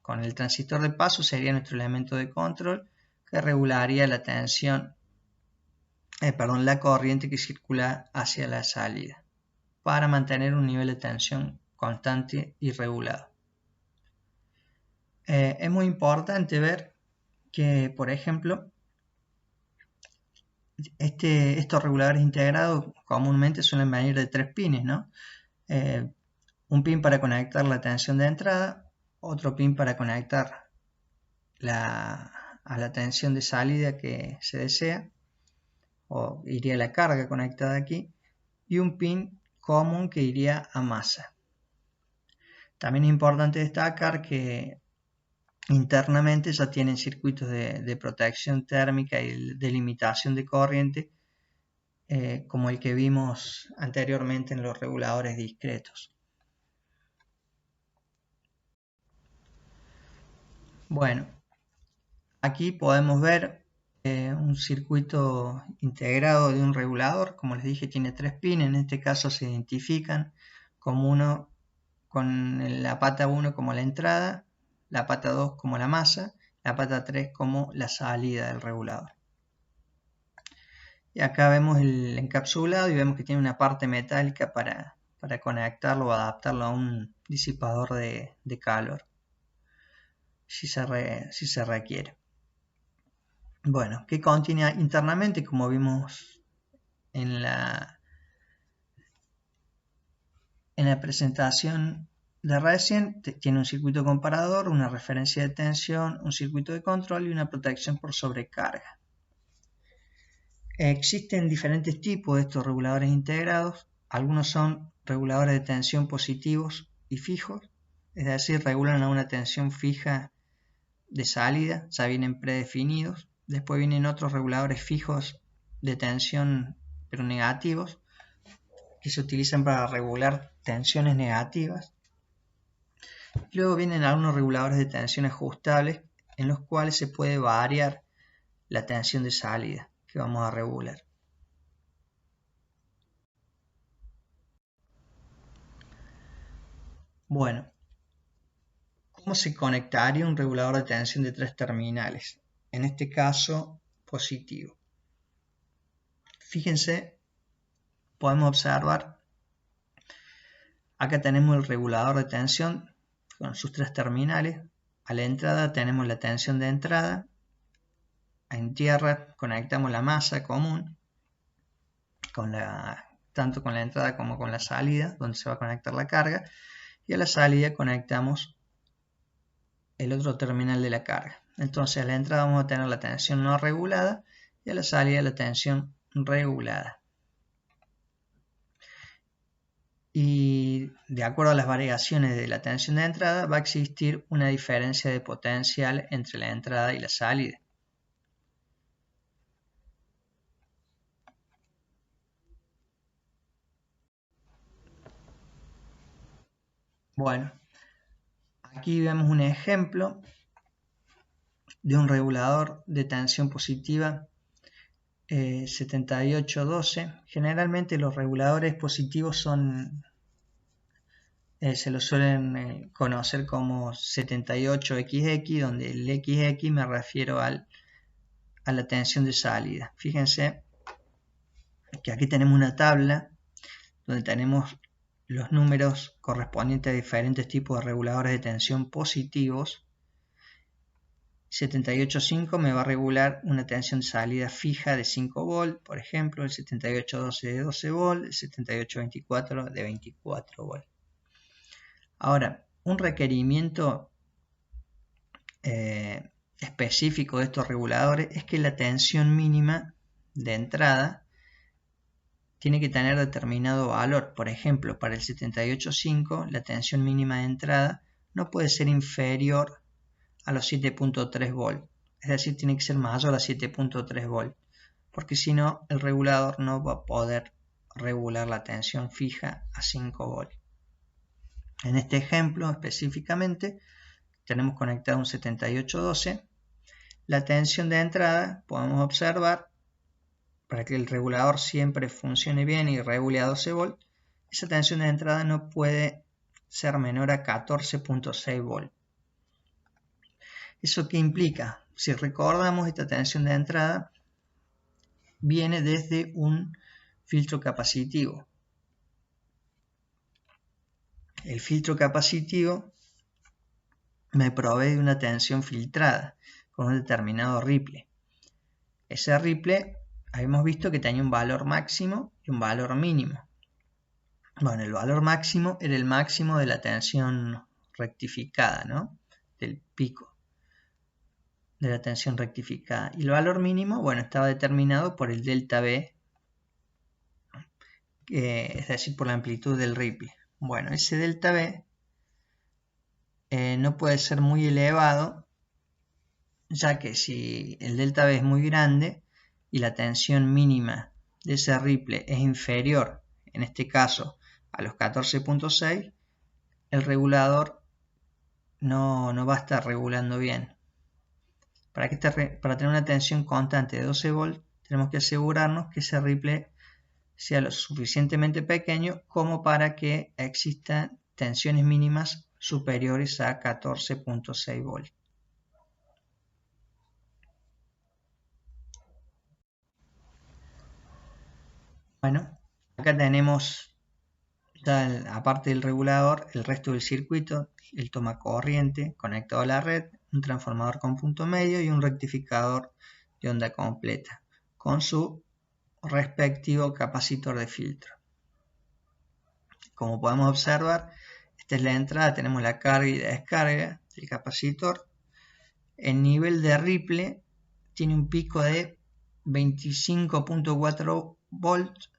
Con el transistor de paso sería nuestro elemento de control que regularía la tensión, la corriente que circula hacia la salida para mantener un nivel de tensión constante y regulado. Es muy importante ver que, por ejemplo, estos reguladores integrados comúnmente suelen venir de 3 pines, ¿no? Un pin para conectar la tensión de entrada, otro pin para conectar a la tensión de salida que se desea, o iría la carga conectada aquí, y un pin común que iría a masa. También es importante destacar que internamente ya tienen circuitos de protección térmica y de limitación de corriente, como el que vimos anteriormente en los reguladores discretos. Bueno, aquí podemos ver un circuito integrado de un regulador. Como les dije, tiene 3 pines. En este caso se identifican como uno con la pata 1 como la entrada, la pata 2 como la masa, la pata 3 como la salida del regulador. Y acá vemos el encapsulado y vemos que tiene una parte metálica para conectarlo o adaptarlo a un disipador de calor, si se requiere. Bueno, ¿qué contiene internamente? Como vimos en la presentación de recién, tiene un circuito comparador, una referencia de tensión, un circuito de control y una protección por sobrecarga. Existen diferentes tipos de estos reguladores integrados. Algunos son reguladores de tensión positivos y fijos, es decir, regulan a una tensión fija de salida, ya vienen predefinidos. Después vienen otros reguladores fijos de tensión, pero negativos, que se utilizan para regular tensiones negativas. Luego vienen algunos reguladores de tensión ajustables, en los cuales se puede variar la tensión de salida que vamos a regular. Bueno, ¿cómo se conectaría un regulador de tensión de 3 terminales? En este caso, positivo. Fíjense, podemos observar, acá tenemos el regulador de tensión con sus 3 terminales. A la entrada tenemos la tensión de entrada. En tierra conectamos la masa común, tanto con la entrada como con la salida, donde se va a conectar la carga. Y a la salida conectamos el otro terminal de la carga. Entonces a la entrada vamos a tener la tensión no regulada y a la salida la tensión regulada. Y de acuerdo a las variaciones de la tensión de entrada va a existir una diferencia de potencial entre la entrada y la salida. Bueno, aquí vemos un ejemplo de un regulador de tensión positiva 7812. Generalmente los reguladores positivos se los suelen conocer como 78XX, donde el XX me refiero a la tensión de salida. Fíjense que aquí tenemos una tabla donde tenemos los números correspondientes a diferentes tipos de reguladores de tensión positivos. 78.5 me va a regular una tensión de salida fija de 5 volt, por ejemplo, el 78.12 de 12 volt, el 78.24 de 24 volt. Ahora, un requerimiento específico de estos reguladores es que la tensión mínima de entrada tiene que tener determinado valor. Por ejemplo, para el 78.5 la tensión mínima de entrada no puede ser inferior a los 7.3 volt, es decir, tiene que ser mayor a 7.3 volt, porque si no el regulador no va a poder regular la tensión fija a 5 volt. En este ejemplo específicamente tenemos conectado un 7812. La tensión de entrada podemos observar, para que el regulador siempre funcione bien y regule a 12 volts, esa tensión de entrada no puede ser menor a 14.6 volts. ¿Eso qué implica? Si recordamos, esta tensión de entrada viene desde un filtro capacitivo. El filtro capacitivo me provee de una tensión filtrada con un determinado ripple. Ese ripple habíamos visto que tenía un valor máximo y un valor mínimo. Bueno, el valor máximo era el máximo de la tensión rectificada, ¿no? Del pico de la tensión rectificada. Y el valor mínimo, bueno, estaba determinado por el delta V, es decir, por la amplitud del ripple. Bueno, ese delta V no puede ser muy elevado, ya que si el delta V es muy grande y la tensión mínima de ese ripple es inferior, en este caso, a los 14.6, el regulador no va a estar regulando bien. Para tener una tensión constante de 12 volts, tenemos que asegurarnos que ese ripple sea lo suficientemente pequeño como para que existan tensiones mínimas superiores a 14.6 volts. Bueno, acá tenemos, aparte del regulador, el resto del circuito, el toma corriente conectado a la red, un transformador con punto medio y un rectificador de onda completa, con su respectivo capacitor de filtro. Como podemos observar, esta es la entrada, tenemos la carga y la descarga del capacitor. El nivel de ripple tiene un pico de 25.4 volts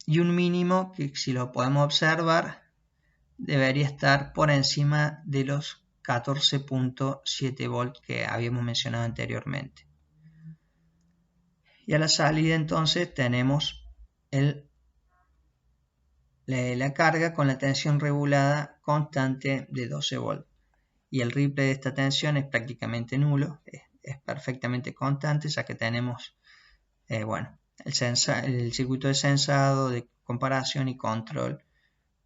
y un mínimo que, si lo podemos observar, debería estar por encima de los 14.7 volts que habíamos mencionado anteriormente. Y a la salida entonces tenemos la carga con la tensión regulada constante de 12 volts. Y el ripple de esta tensión es prácticamente nulo, es perfectamente constante, ya que tenemos el circuito de sensado, de comparación y control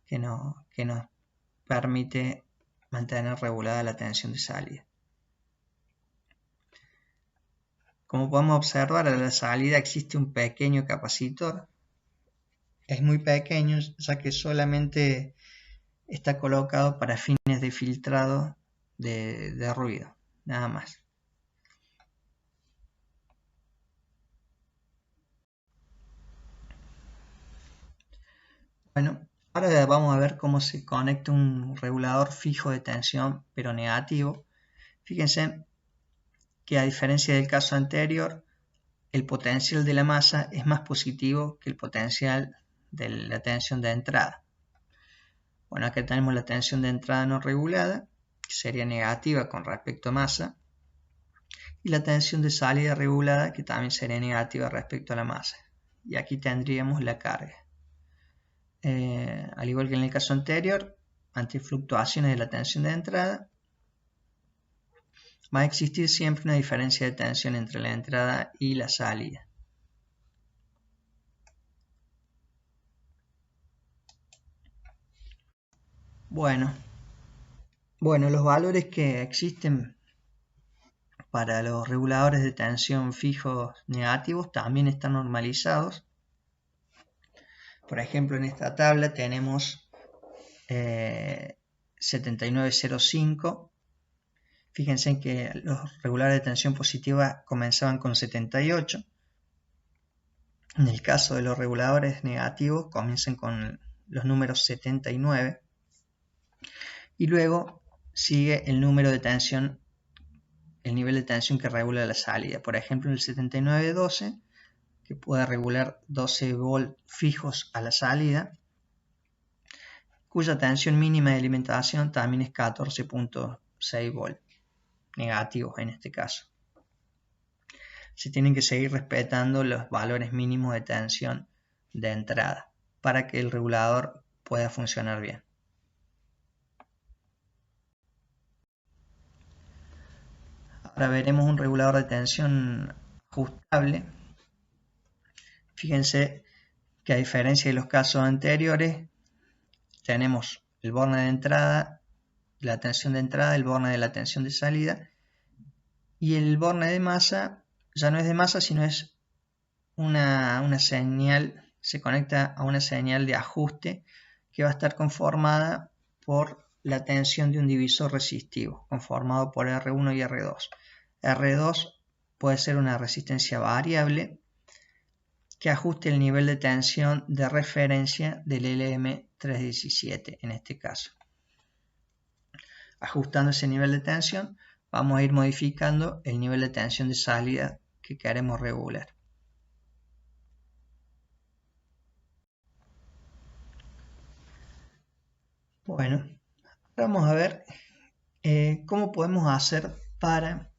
que nos permite mantener regulada la tensión de salida. Como podemos observar, a la salida existe un pequeño capacitor. Es muy pequeño, ya que solamente está colocado para fines de filtrado de ruido, nada más. Bueno, ahora vamos a ver cómo se conecta un regulador fijo de tensión, pero negativo. Fíjense que, a diferencia del caso anterior, el potencial de la masa es más positivo que el potencial de la tensión de entrada. Bueno, acá tenemos la tensión de entrada no regulada, que sería negativa con respecto a masa, y la tensión de salida regulada, que también sería negativa respecto a la masa. Y aquí tendríamos la carga. Al igual que en el caso anterior, ante fluctuaciones de la tensión de entrada, va a existir siempre una diferencia de tensión entre la entrada y la salida. Bueno, los valores que existen para los reguladores de tensión fijos negativos también están normalizados. Por ejemplo, en esta tabla tenemos 7905. Fíjense que los reguladores de tensión positiva comenzaban con 78. En el caso de los reguladores negativos comienzan con los números 79. Y luego sigue el número de tensión, el nivel de tensión que regula la salida. Por ejemplo, en el 7912, que puede regular 12 volts fijos a la salida, cuya tensión mínima de alimentación también es 14.6 volts, negativos en este caso. Se tienen que seguir respetando los valores mínimos de tensión de entrada para que el regulador pueda funcionar bien. Ahora veremos un regulador de tensión ajustable. Fíjense que a diferencia de los casos anteriores, tenemos el borne de entrada, la tensión de entrada, el borne de la tensión de salida, y el borne de masa ya no es de masa, sino es una señal, se conecta a una señal de ajuste que va a estar conformada por la tensión de un divisor resistivo, conformado por R1 y R2. R2 puede ser una resistencia variable que ajuste el nivel de tensión de referencia del LM317 en este caso. Ajustando ese nivel de tensión, vamos a ir modificando el nivel de tensión de salida que queremos regular. Bueno, vamos a ver cómo podemos hacer para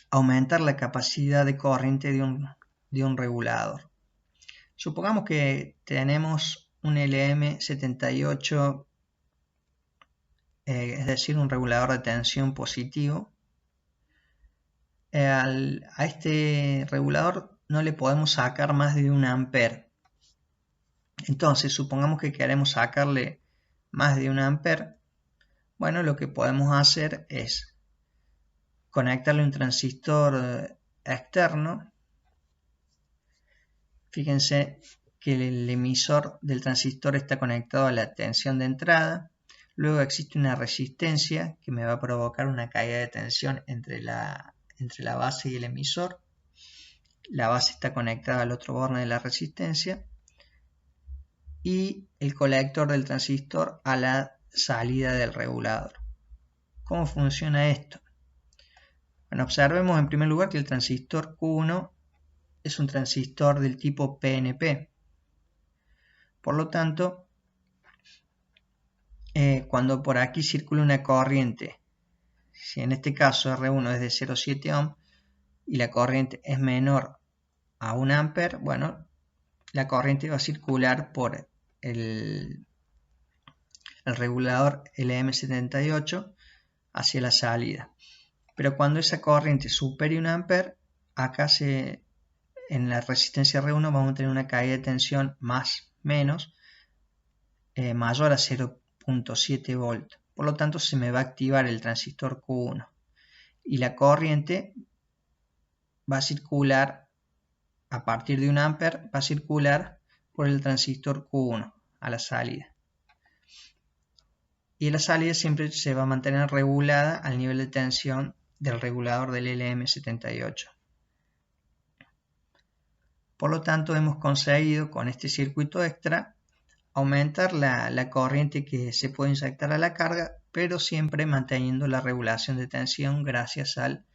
aumentar la capacidad de corriente de un regulador. Supongamos que tenemos un LM78, es decir, un regulador de tensión positivo. A este regulador no le podemos sacar más de 1 ampere. Entonces, supongamos que queremos sacarle más de 1 ampere. Bueno, lo que podemos hacer es conectarle un transistor externo. Fíjense que el emisor del transistor está conectado a la tensión de entrada. Luego existe una resistencia que me va a provocar una caída de tensión entre la base y el emisor. La base está conectada al otro borne de la resistencia. Y el colector del transistor a la salida del regulador. ¿Cómo funciona esto? Bueno, observemos en primer lugar que el transistor Q1 es un transistor del tipo PNP. Por lo tanto, cuando por aquí circula una corriente, si en este caso R1 es de 0,7 ohm y la corriente es menor a 1 ampere, bueno, la corriente va a circular por el regulador LM78 hacia la salida. Pero cuando esa corriente supere 1 ampere, acá en la resistencia R1 vamos a tener una caída de tensión menos mayor a 0,7 volt. Por lo tanto, se me va a activar el transistor Q1 y la corriente va a circular a partir de 1 ampere, va a circular por el transistor Q1 a la salida. Y la salida siempre se va a mantener regulada al nivel de tensión del regulador del LM78. Por lo tanto, hemos conseguido con este circuito extra aumentar la corriente que se puede inyectar a la carga, pero siempre manteniendo la regulación de tensión gracias al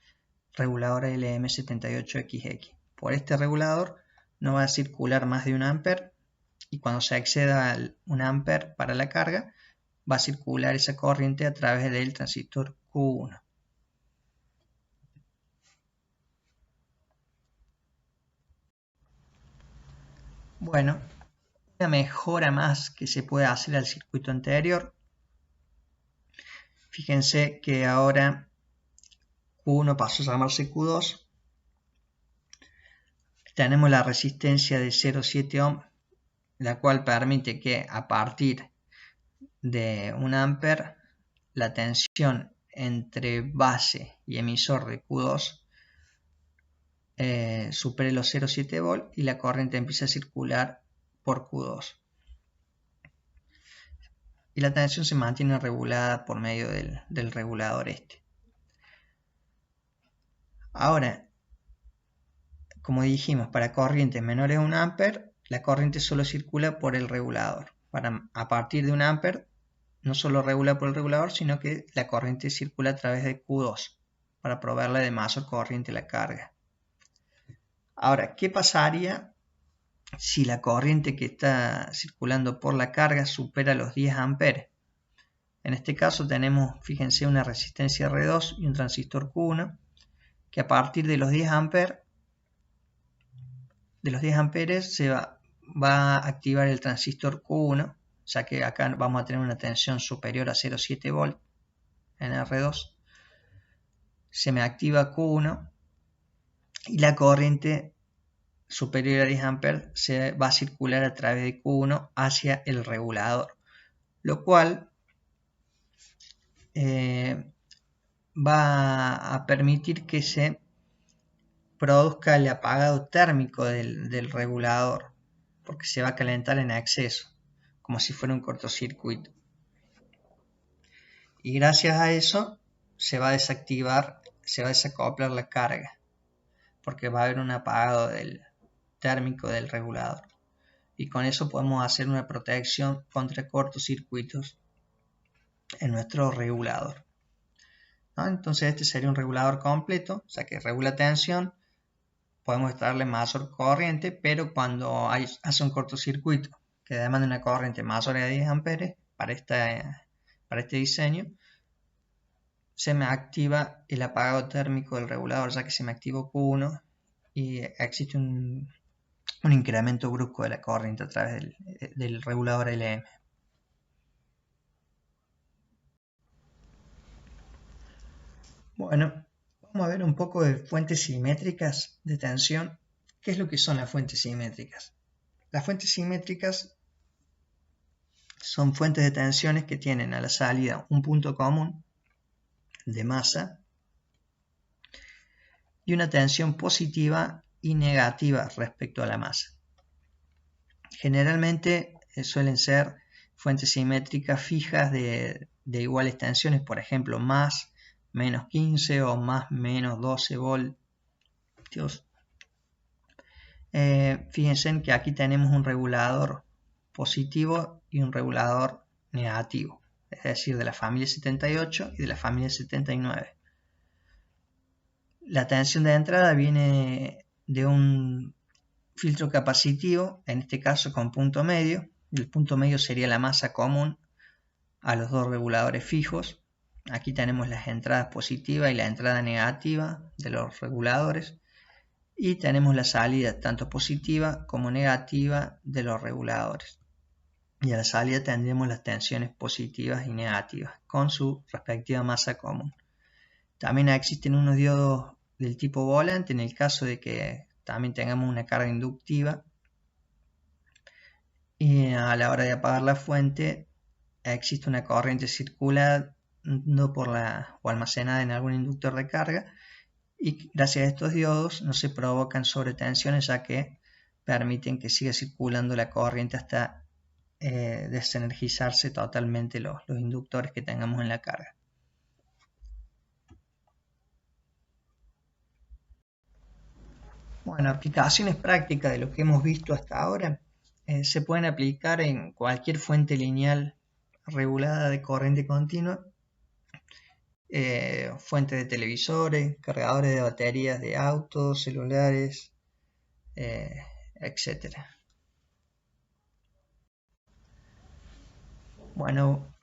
regulador LM78XX. Por este regulador no va a circular más de 1 ampere y cuando se exceda al 1 ampere para la carga, va a circular esa corriente a través del transistor Q1. Bueno, una mejora más que se puede hacer al circuito anterior. Fíjense que ahora Q1 pasó a llamarse Q2. Tenemos la resistencia de 0,7 ohm, la cual permite que a partir de 1 ampere la tensión entre base y emisor de Q2 supere los 0,7 volt y la corriente empieza a circular por Q2. Y la tensión se mantiene regulada por medio del regulador este. Ahora, como dijimos, para corrientes menores a 1 ampere, la corriente solo circula por el regulador. A partir de 1 ampere, no solo regula por el regulador, sino que la corriente circula a través de Q2 para proveerle de mayor corriente a la carga. Ahora, ¿qué pasaría si la corriente que está circulando por la carga supera los 10 amperes? En este caso tenemos, fíjense, una resistencia R2 y un transistor Q1 que a partir de los 10 amperes se va a activar el transistor Q1, ya que acá vamos a tener una tensión superior a 0,7 volt en R2. se me activa Q1 y la corriente superior a 10 amperes se va a circular a través de Q1 hacia el regulador, lo cual va a permitir que se produzca el apagado térmico del regulador, porque se va a calentar en exceso, como si fuera un cortocircuito. Y gracias a eso se va a desacoplar la carga, porque va a haber un apagado térmico del regulador. Y con eso podemos hacer una protección contra cortocircuitos en nuestro regulador, ¿no? Entonces este sería un regulador completo, o sea que regula tensión. Podemos darle mayor corriente, pero cuando hace un cortocircuito que demanda una corriente mayor a 10 amperes para este diseño, se me activa el apagado térmico del regulador, ya que se me activó Q1 y existe un incremento brusco de la corriente a través del regulador LM. Bueno, vamos a ver un poco de fuentes simétricas de tensión. ¿Qué es lo que son las fuentes simétricas? Las fuentes simétricas son fuentes de tensiones que tienen a la salida un punto común de masa y una tensión positiva y negativa respecto a la masa. Generalmente suelen ser fuentes simétricas fijas de iguales tensiones, por ejemplo, más menos 15 o más menos 12 voltios. Fíjense en que aquí tenemos un regulador positivo y un regulador negativo, es decir, de la familia 78 y de la familia 79. La tensión de entrada viene de un filtro capacitivo, en este caso con punto medio. El punto medio sería la masa común a los dos reguladores fijos. Aquí tenemos las entradas positivas y la entrada negativa de los reguladores. Y tenemos la salida tanto positiva como negativa de los reguladores. Y a la salida tendremos las tensiones positivas y negativas con su respectiva masa común. También existen unos diodos del tipo volante en el caso de que también tengamos una carga inductiva. Y a la hora de apagar la fuente existe una corriente circulando o almacenada en algún inductor de carga. Y gracias a estos diodos no se provocan sobretensiones, ya que permiten que siga circulando la corriente hasta desenergizarse totalmente los inductores que tengamos en la carga. Bueno, aplicaciones prácticas de lo que hemos visto hasta ahora se pueden aplicar en cualquier fuente lineal regulada de corriente continua. Fuentes de televisores, cargadores de baterías de autos, celulares, etc. Bueno,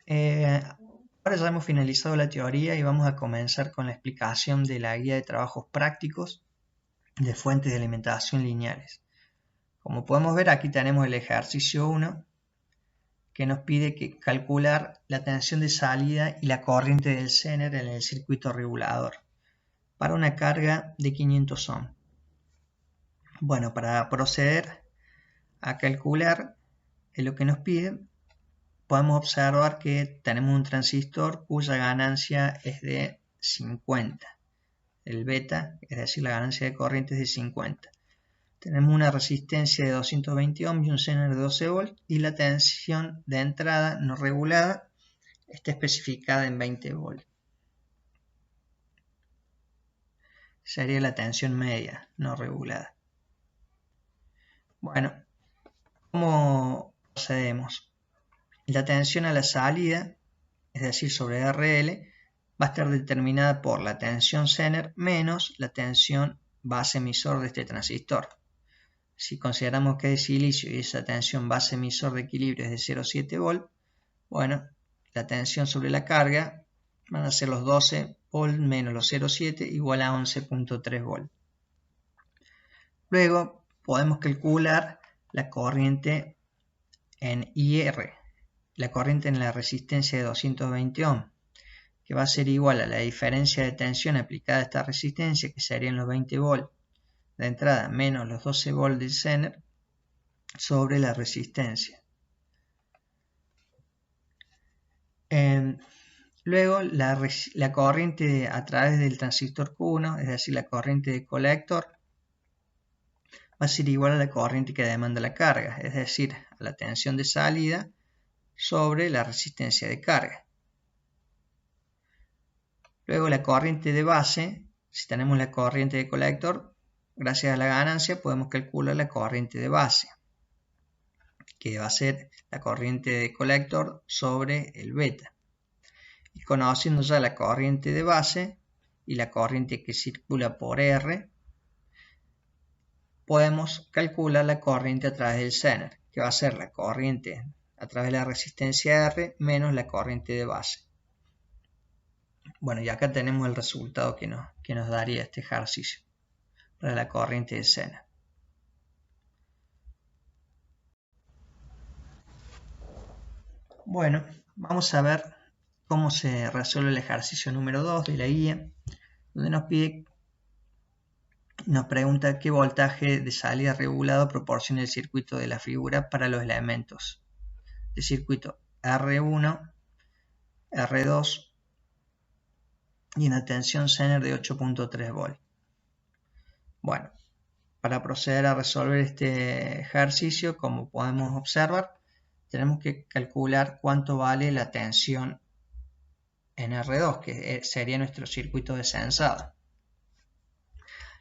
ahora ya hemos finalizado la teoría y vamos a comenzar con la explicación de la guía de trabajos prácticos de fuentes de alimentación lineales. Como podemos ver, aquí tenemos el ejercicio 1, que nos pide calcular la tensión de salida y la corriente del Zener en el circuito regulador para una carga de 500 ohm. Bueno, para proceder a calcular lo que nos piden, podemos observar que tenemos un transistor cuya ganancia es de 50. El beta, es decir, la ganancia de corriente es de 50. Tenemos una resistencia de 220 ohms y un Zener de 12 volts y la tensión de entrada no regulada está especificada en 20 volts. Sería la tensión media no regulada. Bueno, ¿cómo procedemos? La tensión a la salida, es decir, sobre RL, va a estar determinada por la tensión Zener menos la tensión base emisor de este transistor. Si consideramos que es de silicio y esa tensión base emisor de equilibrio es de 0,7 volt, bueno, la tensión sobre la carga van a ser los 12 volt menos los 0,7 igual a 11,3 volt. Luego podemos calcular la corriente en IR, la corriente en la resistencia de 220 ohm. que va a ser igual a la diferencia de tensión aplicada a esta resistencia, que serían los 20 volts de entrada menos los 12 volts del Zener, sobre la resistencia. Luego la corriente a través del transistor Q1, es decir, la corriente de colector, va a ser igual a la corriente que demanda la carga, es decir, a la tensión de salida sobre la resistencia de carga. Luego la corriente de base, si tenemos la corriente de colector, gracias a la ganancia podemos calcular la corriente de base, que va a ser la corriente de colector sobre el beta. Y conociendo ya la corriente de base y la corriente que circula por R, podemos calcular la corriente a través del Zener, que va a ser la corriente a través de la resistencia R menos la corriente de base. Bueno, y acá tenemos el resultado que nos daría este ejercicio para la corriente de Zener. Bueno, vamos a ver cómo se resuelve el ejercicio número 2 de la guía, donde nos pregunta qué voltaje de salida regulado proporciona el circuito de la figura para los elementos de circuito R1, R2 y una tensión Zener de 8.3 volts. Bueno, para proceder a resolver este ejercicio, como podemos observar, tenemos que calcular cuánto vale la tensión en R2, que sería nuestro circuito de sensado.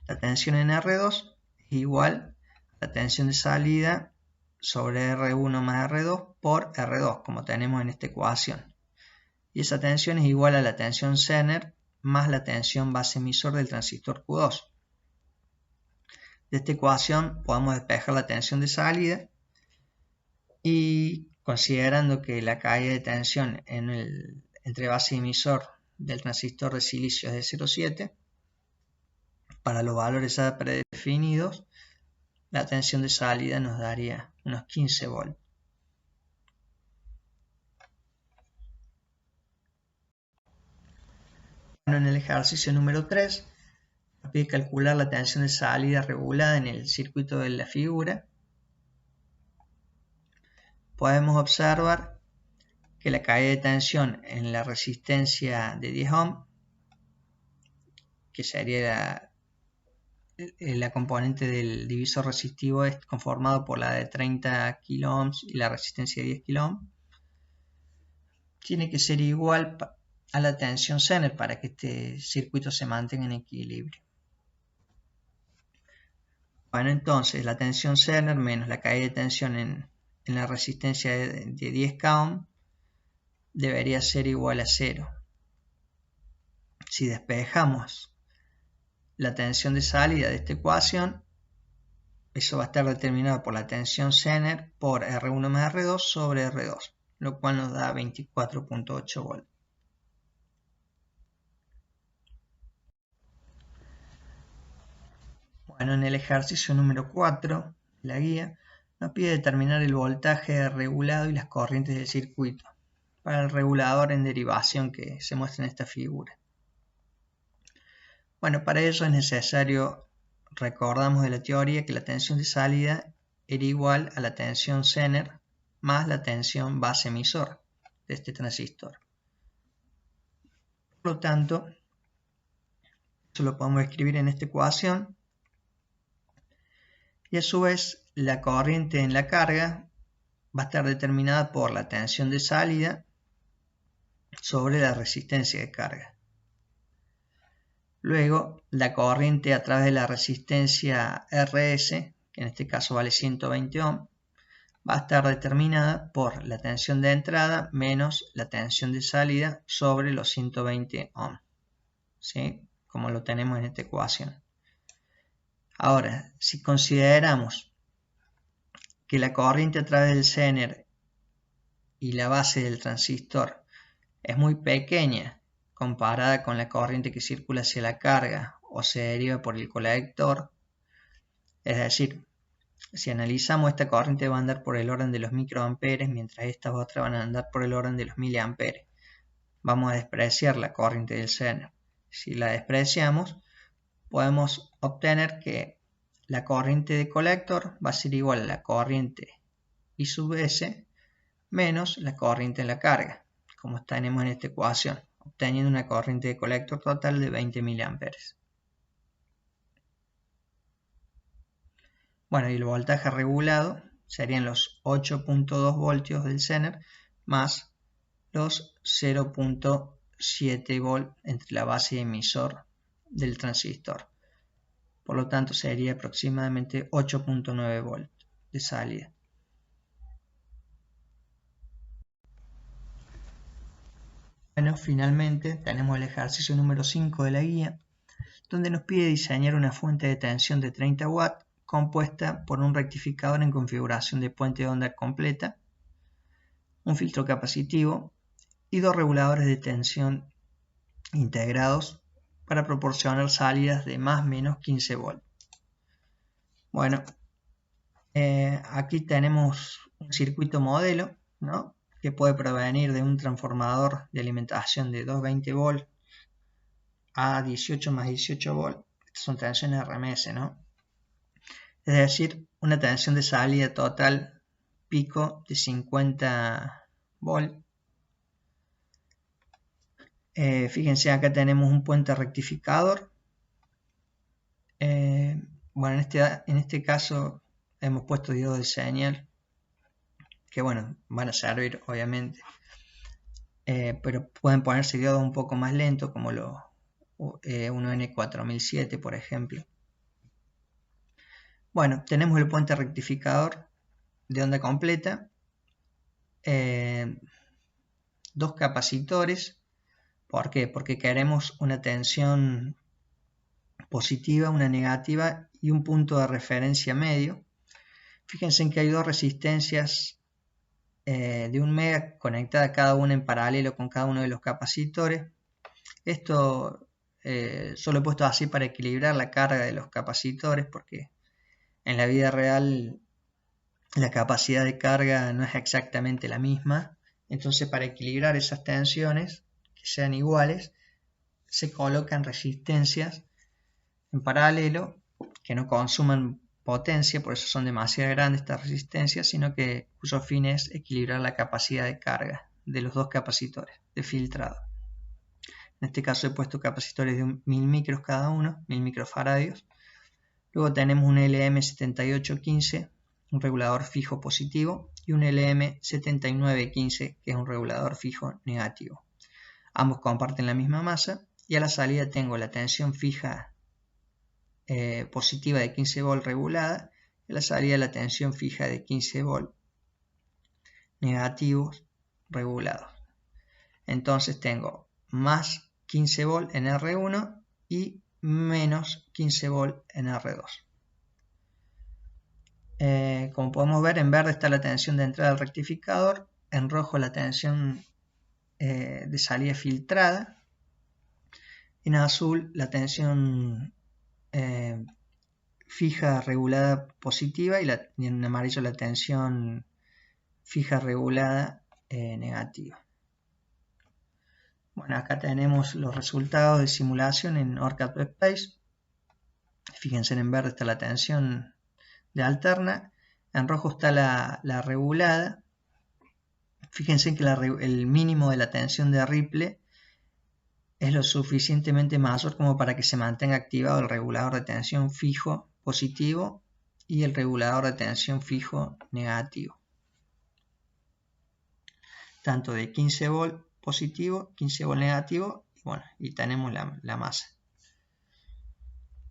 La tensión en R2 es igual a la tensión de salida sobre R1 más R2 por R2, como tenemos en esta ecuación. Y esa tensión es igual a la tensión Zener más la tensión base emisor del transistor Q2. De esta ecuación podemos despejar la tensión de salida y, considerando que la caída de tensión entre base y emisor del transistor de silicio es de 0,7, para los valores ya predefinidos, la tensión de salida nos daría unos 15 volts. Bueno, en el ejercicio número 3 nos pide calcular la tensión de salida regulada en el circuito de la figura. Podemos observar que la caída de tensión en la resistencia de 10 ohm, que sería la componente del divisor resistivo, es conformado por la de 30 kΩ y la resistencia de 10 kΩ, tiene que ser igual a la tensión Zener para que este circuito se mantenga en equilibrio. Bueno, entonces la tensión Zener menos la caída de tensión en la resistencia de 10 kΩ debería ser igual a 0. Si despejamos la tensión de salida de esta ecuación, eso va a estar determinado por la tensión Zener por R1 más R2 sobre R2, lo cual nos da 24.8 volts. Bueno, en el ejercicio número 4 de la guía nos pide determinar el voltaje regulado y las corrientes del circuito para el regulador en derivación que se muestra en esta figura. Bueno, para ello es necesario, recordamos de la teoría, que la tensión de salida era igual a la tensión Zener más la tensión base emisor de este transistor. Por lo tanto, eso lo podemos escribir en esta ecuación. Y a su vez, la corriente en la carga va a estar determinada por la tensión de salida sobre la resistencia de carga. Luego, la corriente a través de la resistencia RS, que en este caso vale 120 ohm, va a estar determinada por la tensión de entrada menos la tensión de salida sobre los 120 ohm, ¿sí? Como lo tenemos en esta ecuación. Ahora, si consideramos que la corriente a través del Zener y la base del transistor es muy pequeña comparada con la corriente que circula hacia la carga o se deriva por el colector, es decir, si analizamos, esta corriente va a andar por el orden de los microamperes, mientras estas otras van a andar por el orden de los miliamperes. vamos a despreciar la corriente del Zener. Si la despreciamos, podemos obtener que la corriente de colector va a ser igual a la corriente I sub S menos la corriente en la carga, como tenemos en esta ecuación, obteniendo una corriente de colector total de 20 mA. Bueno, y el voltaje regulado serían los 8.2 voltios del Zener más los 0.7 volt entre la base y emisor del transistor. Por lo tanto, sería aproximadamente 8.9 volt de salida. Bueno, finalmente tenemos el ejercicio número 5 de la guía, donde nos pide diseñar una fuente de tensión de 30 watts compuesta por un rectificador en configuración de puente de onda completa, un filtro capacitivo y dos reguladores de tensión integrados para proporcionar salidas de más o menos 15 volts. Bueno, aquí tenemos un circuito modelo, ¿no?, que puede provenir de un transformador de alimentación de 220 volts a 18 más 18 volts. Estas son tensiones RMS, ¿no? Es decir, una tensión de salida total pico de 50 volts. Fíjense, acá tenemos un puente rectificador. Bueno, en este caso hemos puesto diodos de señal, que bueno, van a servir obviamente, pero pueden ponerse diodos un poco más lentos, como los 1N4007, por ejemplo. Bueno, tenemos el puente rectificador de onda completa, dos capacitores. ¿Por qué? Porque queremos una tensión positiva, una negativa y un punto de referencia medio. Fíjense en que hay dos resistencias de 1 mega conectadas cada una en paralelo con cada uno de los capacitores. Esto solo he puesto así para equilibrar la carga de los capacitores, porque en la vida real la capacidad de carga no es exactamente la misma. Entonces, para equilibrar esas tensiones que sean iguales, se colocan resistencias en paralelo que no consuman potencia, por eso son demasiado grandes estas resistencias, sino que cuyo fin es equilibrar la capacidad de carga de los dos capacitores de filtrado. En este caso he puesto capacitores de 1000 micros cada uno, 1000 microfaradios. Luego tenemos un LM7815, un regulador fijo positivo, y un LM7915, que es un regulador fijo negativo. Ambos comparten la misma masa, y a la salida tengo la tensión fija positiva de 15 volt regulada, y a la salida la tensión fija de 15 volt negativos regulados. Entonces tengo más 15 volt en R1 y menos 15 volt en R2. Como podemos ver, en verde está la tensión de entrada del rectificador, en rojo la tensión de salida filtrada, en azul la tensión fija regulada positiva y en amarillo la tensión fija regulada negativa. Bueno, acá tenemos los resultados de simulación en OrCAD WebPage. Fíjense, en verde está la tensión de alterna, en rojo está la regulada. Fíjense que el mínimo de la tensión de Ripple es lo suficientemente mayor como para que se mantenga activado el regulador de tensión fijo positivo y el regulador de tensión fijo negativo, tanto de 15 volt positivo, 15 volt negativo, y bueno, y tenemos la masa.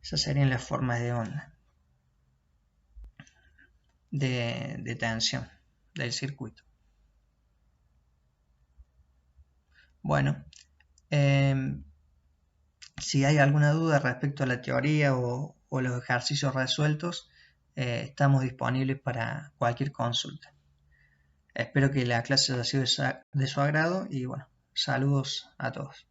Esas serían las formas de onda de tensión del circuito. Bueno, si hay alguna duda respecto a la teoría o los ejercicios resueltos, estamos disponibles para cualquier consulta. Espero que la clase haya sido de su agrado y bueno, saludos a todos.